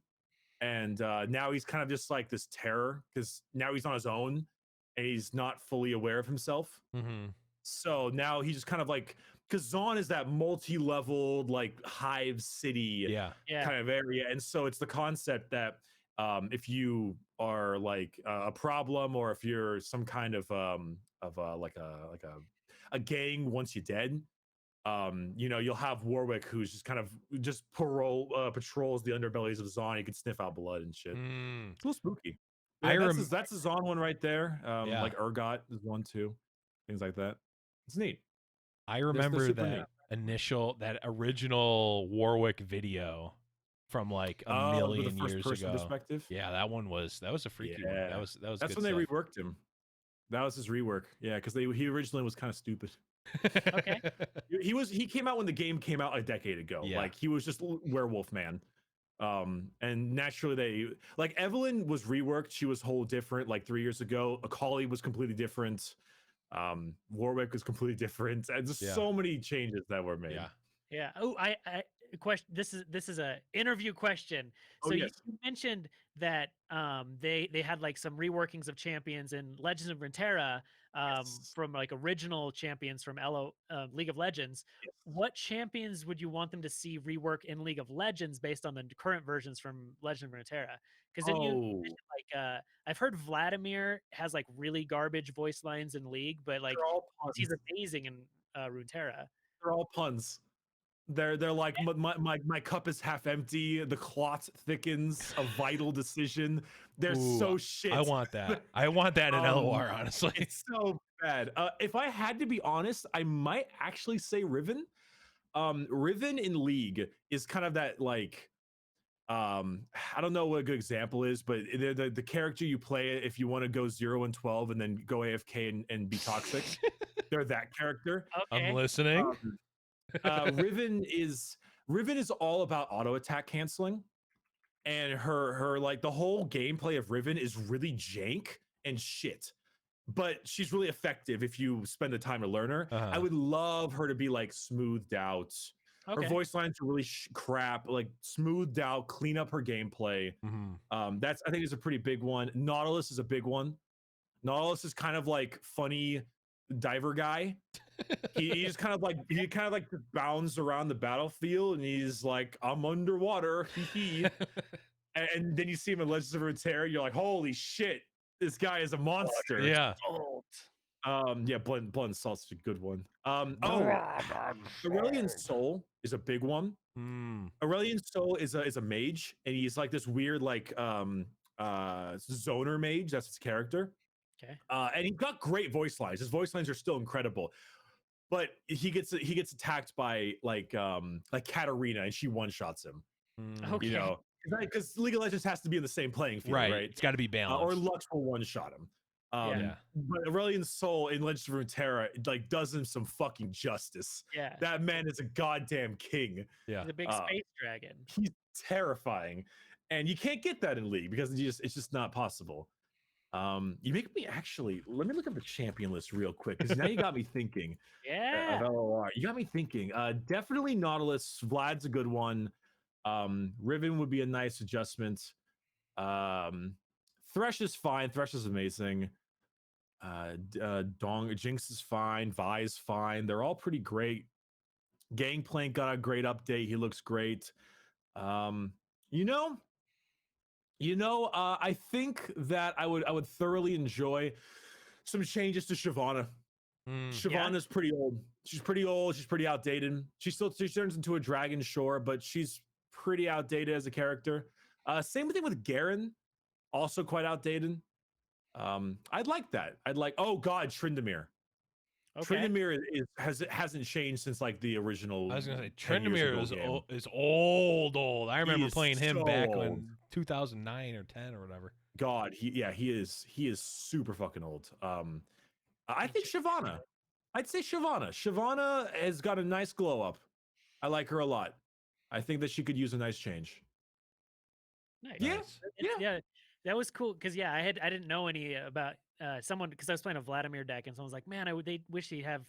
and now he's kind of just like this terror because now he's on his own and he's not fully aware of himself. Mm-hmm. So now he's just kind of like, because Zaun is that multi-leveled like hive city Yeah. kind of area, and so it's the concept that if you are like a problem, or if you're some kind of like a gang once you're dead, you'll have Warwick, who's just kind of patrols the underbellies of Zaun. He can sniff out blood and shit. Mm. It's a little spooky. I Yeah, that's a Zaun one right there. Yeah. Like Urgot is one too, things like that. It's neat. I They're remember super that original Warwick video from like a with the million first years person ago. perspective. Yeah, that was a freaky one. That was That's good when they stuff. reworked him. That was his rework. Yeah, because he originally was kind of stupid. Okay. He came out when the game came out a decade ago. Yeah. Like he was just werewolf man. And naturally they like Evelyn was reworked. She was whole different like 3 years ago. Akali was completely different. Warwick was completely different. And just so many changes that were made. Yeah. Yeah. Oh, I question. This is a interview question. Oh, So yes. you mentioned that they had like some reworkings of champions in Legends of Runeterra from like original champions from League of Legends. Yes. What champions would you want them to see rework in League of Legends based on the current versions from Legend of Runeterra? Because then you mentioned, like I've heard Vladimir has like really garbage voice lines in League, but like They're all puns. he's amazing in Runeterra. They're all puns. They're like my cup is half empty. The clot thickens. A vital decision. They're so shit. I want that. I want that in LOR. Honestly, it's so bad. If I had to be honest, I might actually say Riven. Riven in League is kind of that like. I don't know what a good example is, but the character you play if you want to go 0 and 12 and then go AFK and be toxic. They're that character. Okay. I'm listening. Riven is all about auto attack canceling, and her like the whole gameplay of Riven is really jank and shit, but she's really effective if you spend the time to learn her. I would love her to be like smoothed out, Her Okay. voice lines are really crap, like smoothed out, clean up her gameplay. That's I think is a pretty big one. Nautilus is a big one. Nautilus is kind of like funny diver guy. He just kind of like bounds around the battlefield and he's like, I'm underwater, hee. And then you see him in Legends of Runeterra, you're like, holy shit, this guy is a monster. Yeah. Yeah, Blood and Salt's a good one. Aurelian Soul is a big one. Aurelian Soul is a mage, and he's like this weird like zoner mage. That's his character. Okay. And he's got great voice lines. His voice lines are still incredible. But he gets attacked by like Katarina, and she one shots him. Okay. You know, because League of Legends has to be in the same playing field, right? It's got to be balanced. Or Lux will one shot him. But Aurelian Soul in Legends of Runeterra like does him some fucking justice. Yeah. That man is a goddamn king. Yeah. He's a big space dragon. He's terrifying. And you can't get that in League because it's just not possible. You make me actually let me look up the champion list real quick because now you got me thinking. Yeah. Of LOR. You got me thinking. Definitely Nautilus. Vlad's a good one. Riven would be a nice adjustment. Thresh is fine. Thresh is amazing. Jinx is fine. Vi's fine. They're all pretty great. Gangplank got a great update. He looks great. I think that I would thoroughly enjoy some changes to Shyvana. Shyvana's pretty old. She's pretty old. She's pretty outdated. She turns into a dragon, sure, but she's pretty outdated as a character. Same thing with Garen, also quite outdated. I'd like that. Oh god, Tryndamere. Okay. Tryndamere hasn't changed since like the original. I was gonna say Tryndamere is old. I remember playing him back when 2009 or 10 or whatever. God, he is super fucking old. I think Shyvana. I'd say Shyvana. Shyvana has got a nice glow up. I like her a lot. I think that she could use a nice change. Nice. Yeah. That was cool because I didn't know any about someone because I was playing a Vladimir deck and someone was like, man, they wish he'd have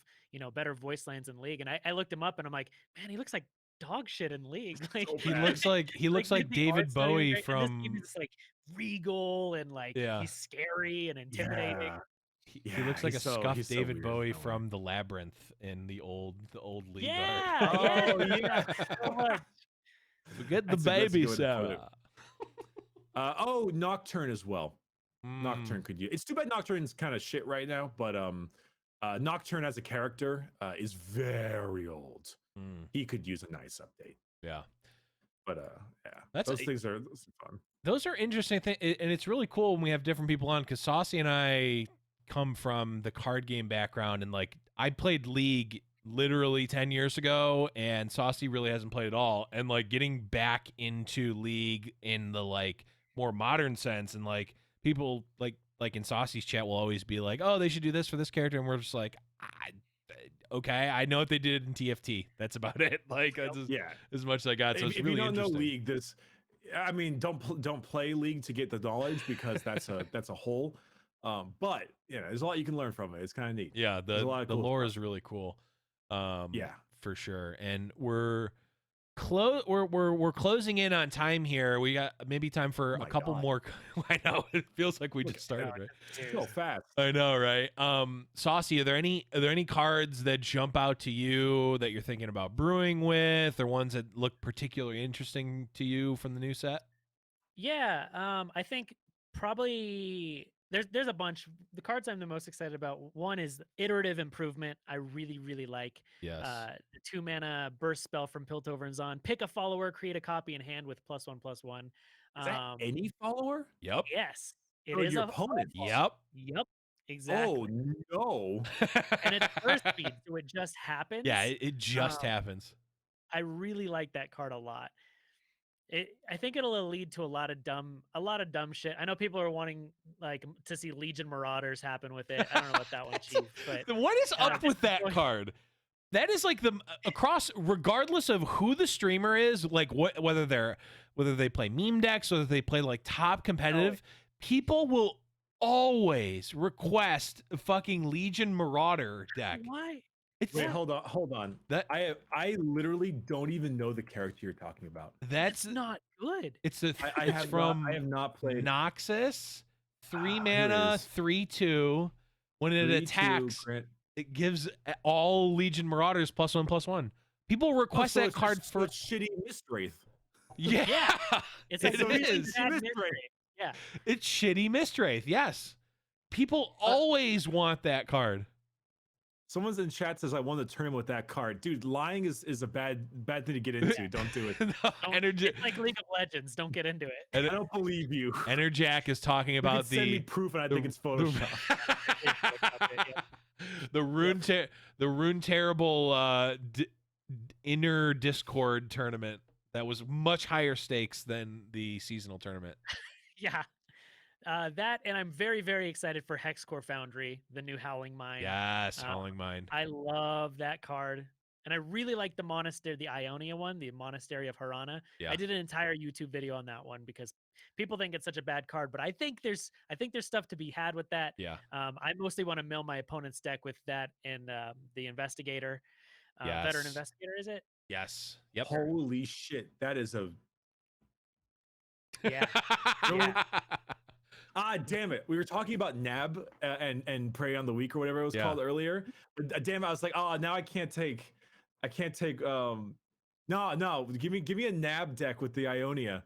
better voice lines in League, and I looked him up and I'm like, man, he looks like dog shit in League. Like so he looks like David Bowie from. He's like regal and like he's scary and intimidating. Yeah. He looks like a scuffed David Bowie from the Labyrinth in the old League art. So much. Forget the baby Sarah. Nocturne as well. Nocturne could use. It's too bad Nocturne's kind of shit right now, but Nocturne as a character is very old. He could use a nice update. Yeah. But those things are fun. Those are interesting things, and it's really cool when we have different people on because Saucy and I come from the card game background, and like I played League literally 10 years ago, and Saucy really hasn't played at all, and like getting back into League in the like more modern sense, and like people like in Saucy's chat will always be like, oh, they should do this for this character, and we're just like, okay, I know what they did in TFT. That's about it. Like that's as much as I got. So it's really interesting. If you don't know League, don't play League to get the knowledge because that's a hole. But there's a lot you can learn from it. It's kind of neat. Yeah, the lore is really cool. For sure. And we're closing in on time here. We got maybe time for a couple more. I know it feels like we just started, right? So fast. I know, right? Saucy, are there any cards that jump out to you that you're thinking about brewing with, or ones that look particularly interesting to you from the new set? Yeah, I think probably there's a bunch. The cards I'm the most excited about, one is Iterative Improvement. I really, really like. Yes. The 2-mana burst spell from Piltover and Zon. Pick a follower, create a copy in hand with +1/+1. Is that any follower? Yep. Yes. It is your opponent. Yep. Exactly. Oh no. And it's burst speed, so it just happens. Yeah, it just happens. I really like that card a lot. I think it'll lead to a lot of dumb shit. I know people are wanting like to see Legion Marauders happen with it. I don't know what that one chief, but what is up with that card? That is like the across, regardless of who the streamer is, like whether they play meme decks, whether they play like top competitive, people will always request a fucking Legion Marauder deck. Why? Wait, hold on. That I literally don't even know the character you're talking about. That's not good. It's a I it's from I have not played Noxus, 3 here it mana, is. 3/2. When it 3/2 attacks, crit. it gives all Legion Marauders +1/+1. People request that card for shitty Mistwraith. Yeah, It's like it really is. bad Mistwraith. Mistwraith. Yeah. It's shitty Mistwraith. Yes, people always want that card. Someone's in chat says I won the tournament with that card. Dude, lying is a bad thing to get into. Don't do it. It's like League of Legends. Don't get into it. I don't believe you. Enerjack is talking about send me proof, and I think it's Photoshop. The Runeterrable inner Discord tournament that was much higher stakes than the seasonal tournament. Yeah. That, and I'm very, very excited for Hexcore Foundry, the new Howling Mine. Yes, Howling Mine. I love that card. And I really like the monastery, the Ionia one, the Monastery of Harana. Yeah. I did an entire YouTube video on that one because people think it's such a bad card, but I think there's stuff to be had with that. Yeah. I mostly want to mill my opponent's deck with that and the Investigator. Yes. Veteran Investigator, is it? Yes. Yep. Holy shit. That is a Yeah. Yeah. Ah, damn it. We were talking about Nab and Prey on the Weak or whatever it was called earlier. But, damn it, I was like, oh, now I can't take no, give me a Nab deck with the Ionia.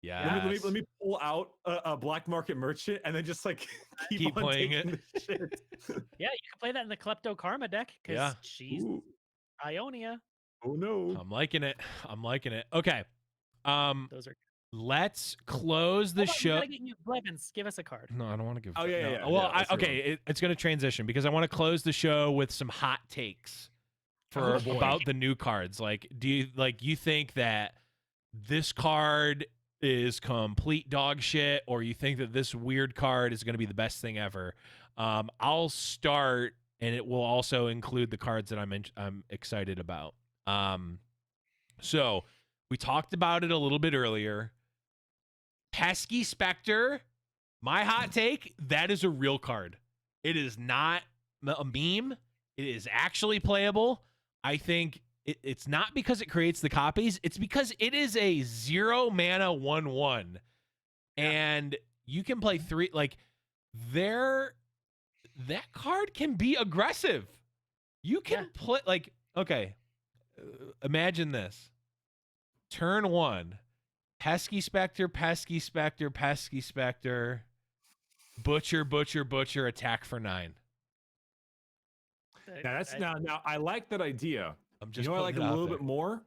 Yeah. Let me pull out a black market merchant and then just like keep on playing taking it. the shit. Yeah, you can play that in the Klepto Karma deck because she's Ionia. Oh no. I'm liking it. Okay. Those are let's close the show. Blevins, give us a card. No, I don't want to give. Oh yeah, no. yeah. Well, yeah, it's going to transition because I want to close the show with some hot takes for about the new cards. Like, do you think that this card is complete dog shit, or you think that this weird card is going to be the best thing ever? I'll start, and it will also include the cards that I'm excited about. So we talked about it a little bit earlier. Pesky Spectre, my hot take, that is a real card. It is not a meme. It is actually playable. I think it's not because it creates the copies. It's because it is a 0 mana 1/1. And you can play 3. Like, that card can be aggressive. You can play, like, okay, imagine this. Turn 1. Pesky Spectre, Pesky Spectre, Pesky Spectre, Butcher, Butcher, Butcher, attack for 9. Now I like that idea. I like a little bit more?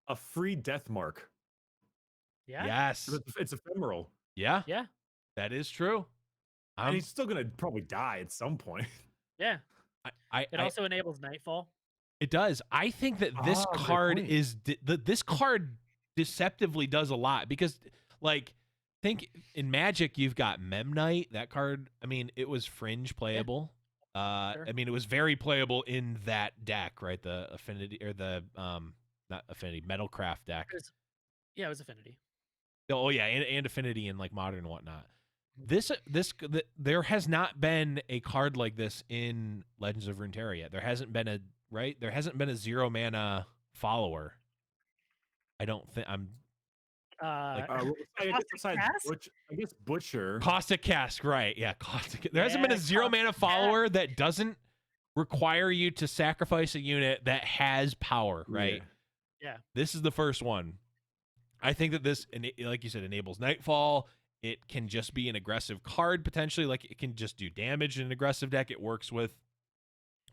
A free death mark. Yeah. Yes. It's ephemeral. Yeah. Yeah. That is true. And he's still gonna probably die at some point. Yeah. It also enables Nightfall. It does. I think that this card is this card deceptively does a lot because, like, think in Magic you've got Memnite. That card, I mean, it was fringe playable. Sure. I mean, it was very playable in that deck, right? The Affinity or the not Affinity, Metalcraft deck. It was Affinity. Oh yeah, and Affinity and like Modern and whatnot. There has not been a card like this in Legends of Runeterra yet. There hasn't been a 0 mana follower. I don't think I guess Butcher. Caustic Cask, right? Yeah, Caustic. There hasn't been a 0 mana follower that doesn't require you to sacrifice a unit that has power, right? Yeah. This is the first one. I think that this, like you said, enables Nightfall. It can just be an aggressive card potentially. Like, it can just do damage in an aggressive deck. It works with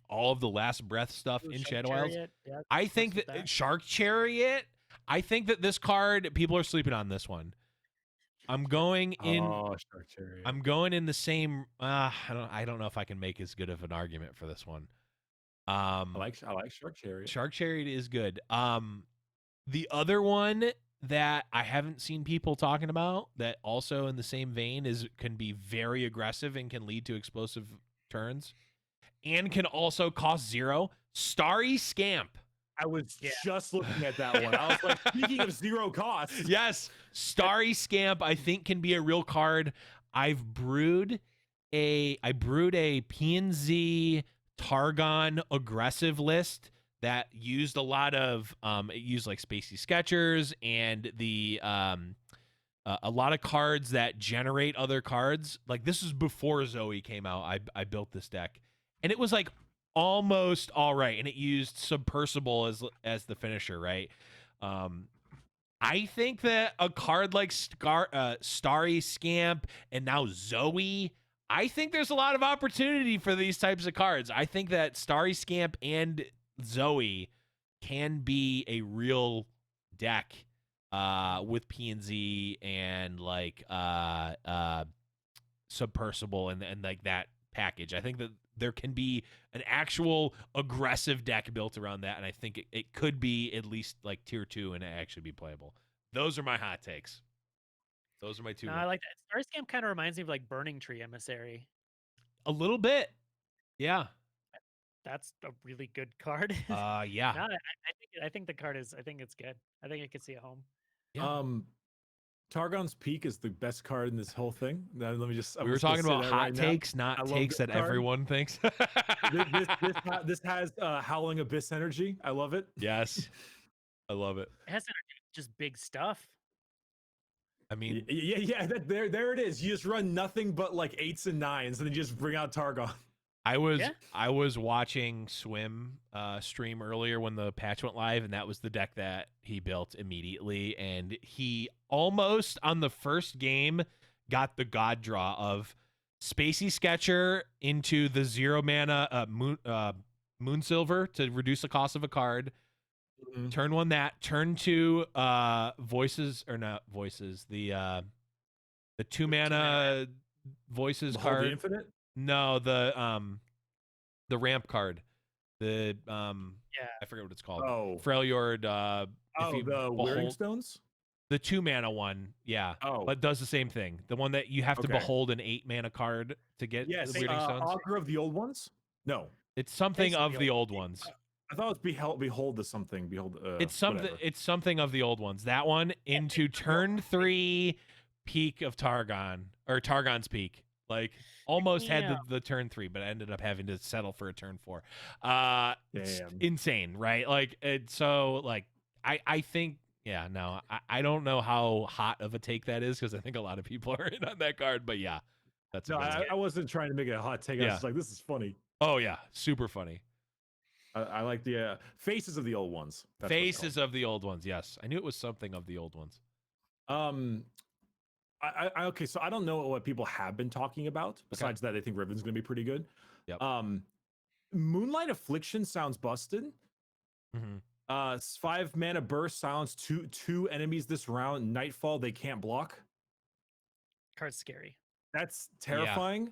all of the Last Breath stuff in Shadow Isles. Yeah, I think that Shark Chariot. I think that this card, people are sleeping on this one. I'm going in. Shark Chariot. I'm going in the same. I don't know if I can make as good of an argument for this one. I like Shark Chariot. Shark Chariot is good. The other one that I haven't seen people talking about that also in the same vein can be very aggressive and can lead to explosive turns, and can also cost 0. Starry Scamp. I was just looking at that one. I was like, speaking of 0 cost. Yes, Starry Scamp I think can be a real card. I brewed a PNZ Targon aggressive list that used a lot of it used like Spacey Sketchers and the a lot of cards that generate other cards. Like this is before Zoe came out. I built this deck, and it was like almost all right, and it used Submersible as the finisher, right? I think that a card like Starry Scamp and now Zoe, I think there's a lot of opportunity for these types of cards. I think that Starry Scamp and Zoe can be a real deck with PNZ and like Submersible and like that package. I think that there can be an actual aggressive deck built around that, and I think it could be at least like tier 2 and actually be playable. Those are my hot takes. Those are my two. No, I like that. Star Scam kind of reminds me of like Burning Tree Emissary. A little bit. Yeah. That's a really good card. Yeah. No, I think the card is. I think it's good. I think it could see a home. Yeah. Targon's Peak is the best card in this whole thing. Now, let me just. We were talking about hot takes, not takes that everyone thinks. This has Howling Abyss energy. I love it. Yes, I love it. It has energy, just big stuff. I mean, yeah. There it is. You just run nothing but like 8s and 9s, and then you just bring out Targon. I was watching Swim stream earlier when the patch went live, and that was the deck that he built immediately. And he almost on the first game got the god draw of Spacey Sketcher into the 0 mana Moonsilver to reduce the cost of a card. Mm-hmm. Turn 1 that. Turn 2 Voices or not Voices, the 2 mana Voices Behold card. the Infinite? No, the ramp card. The I forget what it's called. Oh. Freljord the Wearing Stones? The 2 mana one, yeah. Oh. But does the same thing. The one that you have to behold an 8 mana card to get the Wearing Stones. Augur of the Old Ones? No. It's something of the old ones. I thought it was behold the something. Behold it's something whatever. It's something of the old ones. That one into turn 3 Peak of Targon or Targon's Peak. Like almost had the turn 3, but I ended up having to settle for a turn 4. It's insane, right? Like so like I think I don't know how hot of a take that is because I think a lot of people are in on that card, but yeah. That's I wasn't trying to make it a hot take. I was just like, this is funny. Oh yeah, super funny. I like the Faces of the Old Ones. That's Faces of the Old Ones, yes. I knew it was something of the old ones. Okay, so I don't know what people have been talking about. Besides that, I think Riven's going to be pretty good. Yep. Moonlight Affliction sounds busted. Mm-hmm. 5 mana burst, silence two enemies this round. Nightfall, they can't block. Card's scary. That's terrifying.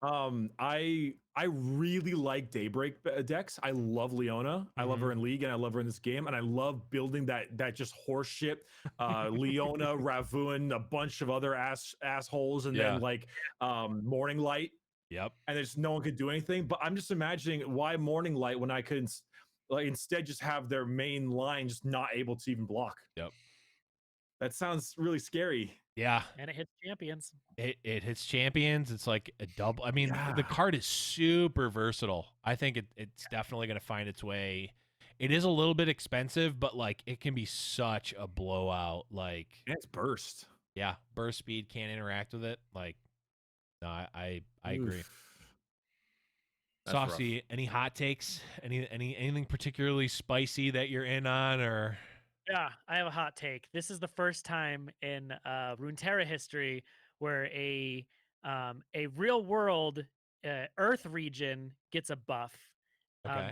I really like Daybreak decks. I love Leona. I love her in League, and I love her in this game. And I love building that just horse shit. Leona, Ravun, a bunch of other assholes, and then like Morning Light. Yep. And there's no one could do anything. But I'm just imagining why Morning Light when I could instead just have their main line just not able to even block. Yep. That sounds really scary. Yeah. And it hits champions. It hits champions. It's like a double. I mean, the card is super versatile. I think it's definitely going to find its way. It is a little bit expensive, but like it can be such a blowout. Like it's burst. Yeah. Burst speed, can't interact with it. Like, no, I agree. Saucy, any hot takes? Anything particularly spicy that you're in on or? Yeah, I have a hot take. This is the first time in Runeterra history where a real world Earth region gets a buff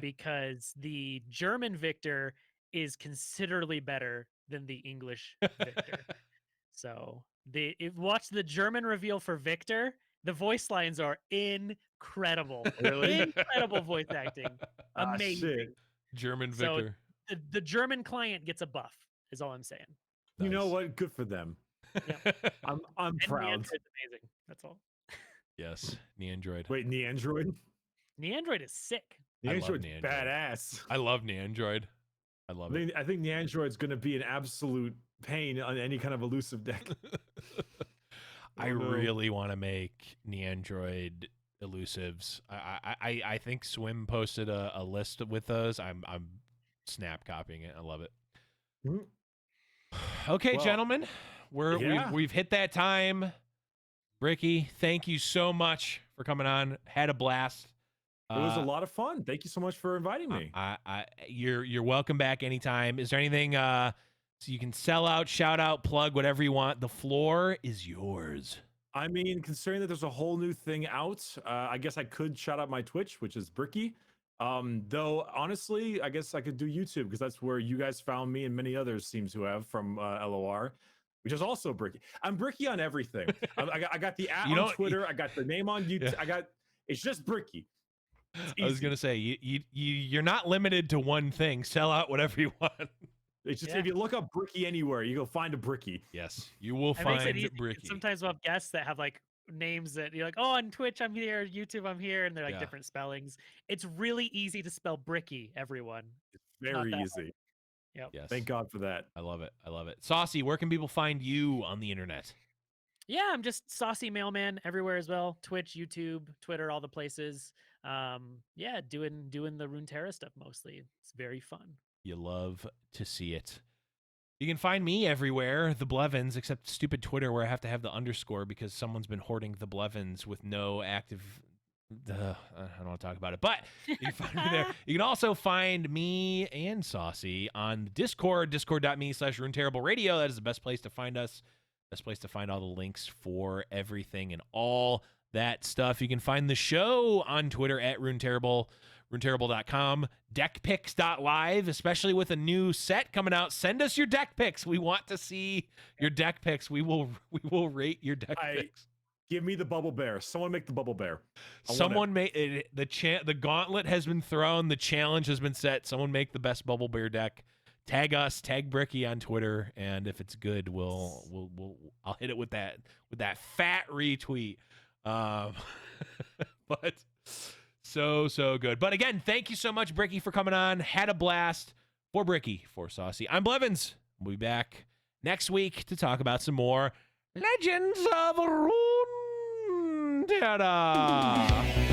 because the German Victor is considerably better than the English Victor. So watch the German reveal for Victor. The voice lines are incredible. Really? Incredible voice acting. Amazing. German Victor. So the German client gets a buff, is all I'm saying. Nice. You know what? Good for them. Yeah. I'm proud. Neandroid's amazing. That's all. Yes, Neandroid. Wait, Neandroid? Neandroid is sick. Neandroid's badass. I love Neandroid. I love it. I think Neandroid's going to be an absolute pain on any kind of elusive deck. I really want to make Neandroid elusives. I think Swim posted a list with those. I'm snap copying it. I love it. Mhm. Okay, Well, gentlemen, yeah. we've hit that time. Bricky, thank you so much for coming on. Had a blast. It was a lot of fun. Thank you so much for inviting me. You're welcome back anytime. Is there anything so you can sell out, shout out, plug, whatever you want? The floor is yours. I mean, considering that there's a whole new thing out, I guess I could shout out my Twitch, which is Bricky. Though honestly, I guess I could do YouTube because that's where you guys found me and many others seem to have from LOR, which is also Bricky. I'm Bricky on everything. I got the at on Twitter. I got the name on YouTube. Yeah. It's just Bricky. I was gonna say you're not limited to one thing. Sell out whatever you want. It's just if you look up Bricky anywhere, you go find a Bricky. Yes, you will find Bricky. Sometimes we'll have guests that have like names that you're like, oh, on Twitch I'm here, YouTube I'm here, and they're like different spellings. It's really easy to spell Bricky, everyone. It's very easy. Yep. Yes. Thank God for that. I love it. I love it. Saucy, where can people find you on the internet? Yeah, I'm just Saucy Mailman everywhere as well. Twitch, YouTube, Twitter, all the places. Yeah, doing the Runeterra stuff mostly. It's very fun. You love to see it. You can find me everywhere, the Blevins, except stupid Twitter where I have to have the underscore because someone's been hoarding the Blevins with no active. I don't want to talk about it, but you can find me there. You can also find me and Saucy on Discord, discord.me/Runeterrable Radio. That is the best place to find us. Best place to find all the links for everything and all that stuff. You can find the show on Twitter at Runeterrable, Runeterrable.com, DeckPics.Live, especially with a new set coming out. Send us your deck picks. We want to see your deck picks. We will rate your deck picks. Give me the bubble bear. Someone make the bubble bear. Someone make it. The gauntlet has been thrown. The challenge has been set. Someone make the best bubble bear deck. Tag us, tag Bricky on Twitter, and if it's good, I'll hit it with that fat retweet. But so good. But again, thank you so much, Bricky, for coming on. Had a blast. For Bricky, for Saucy, I'm Blevins. We'll be back next week to talk about some more Legends of Runeterra.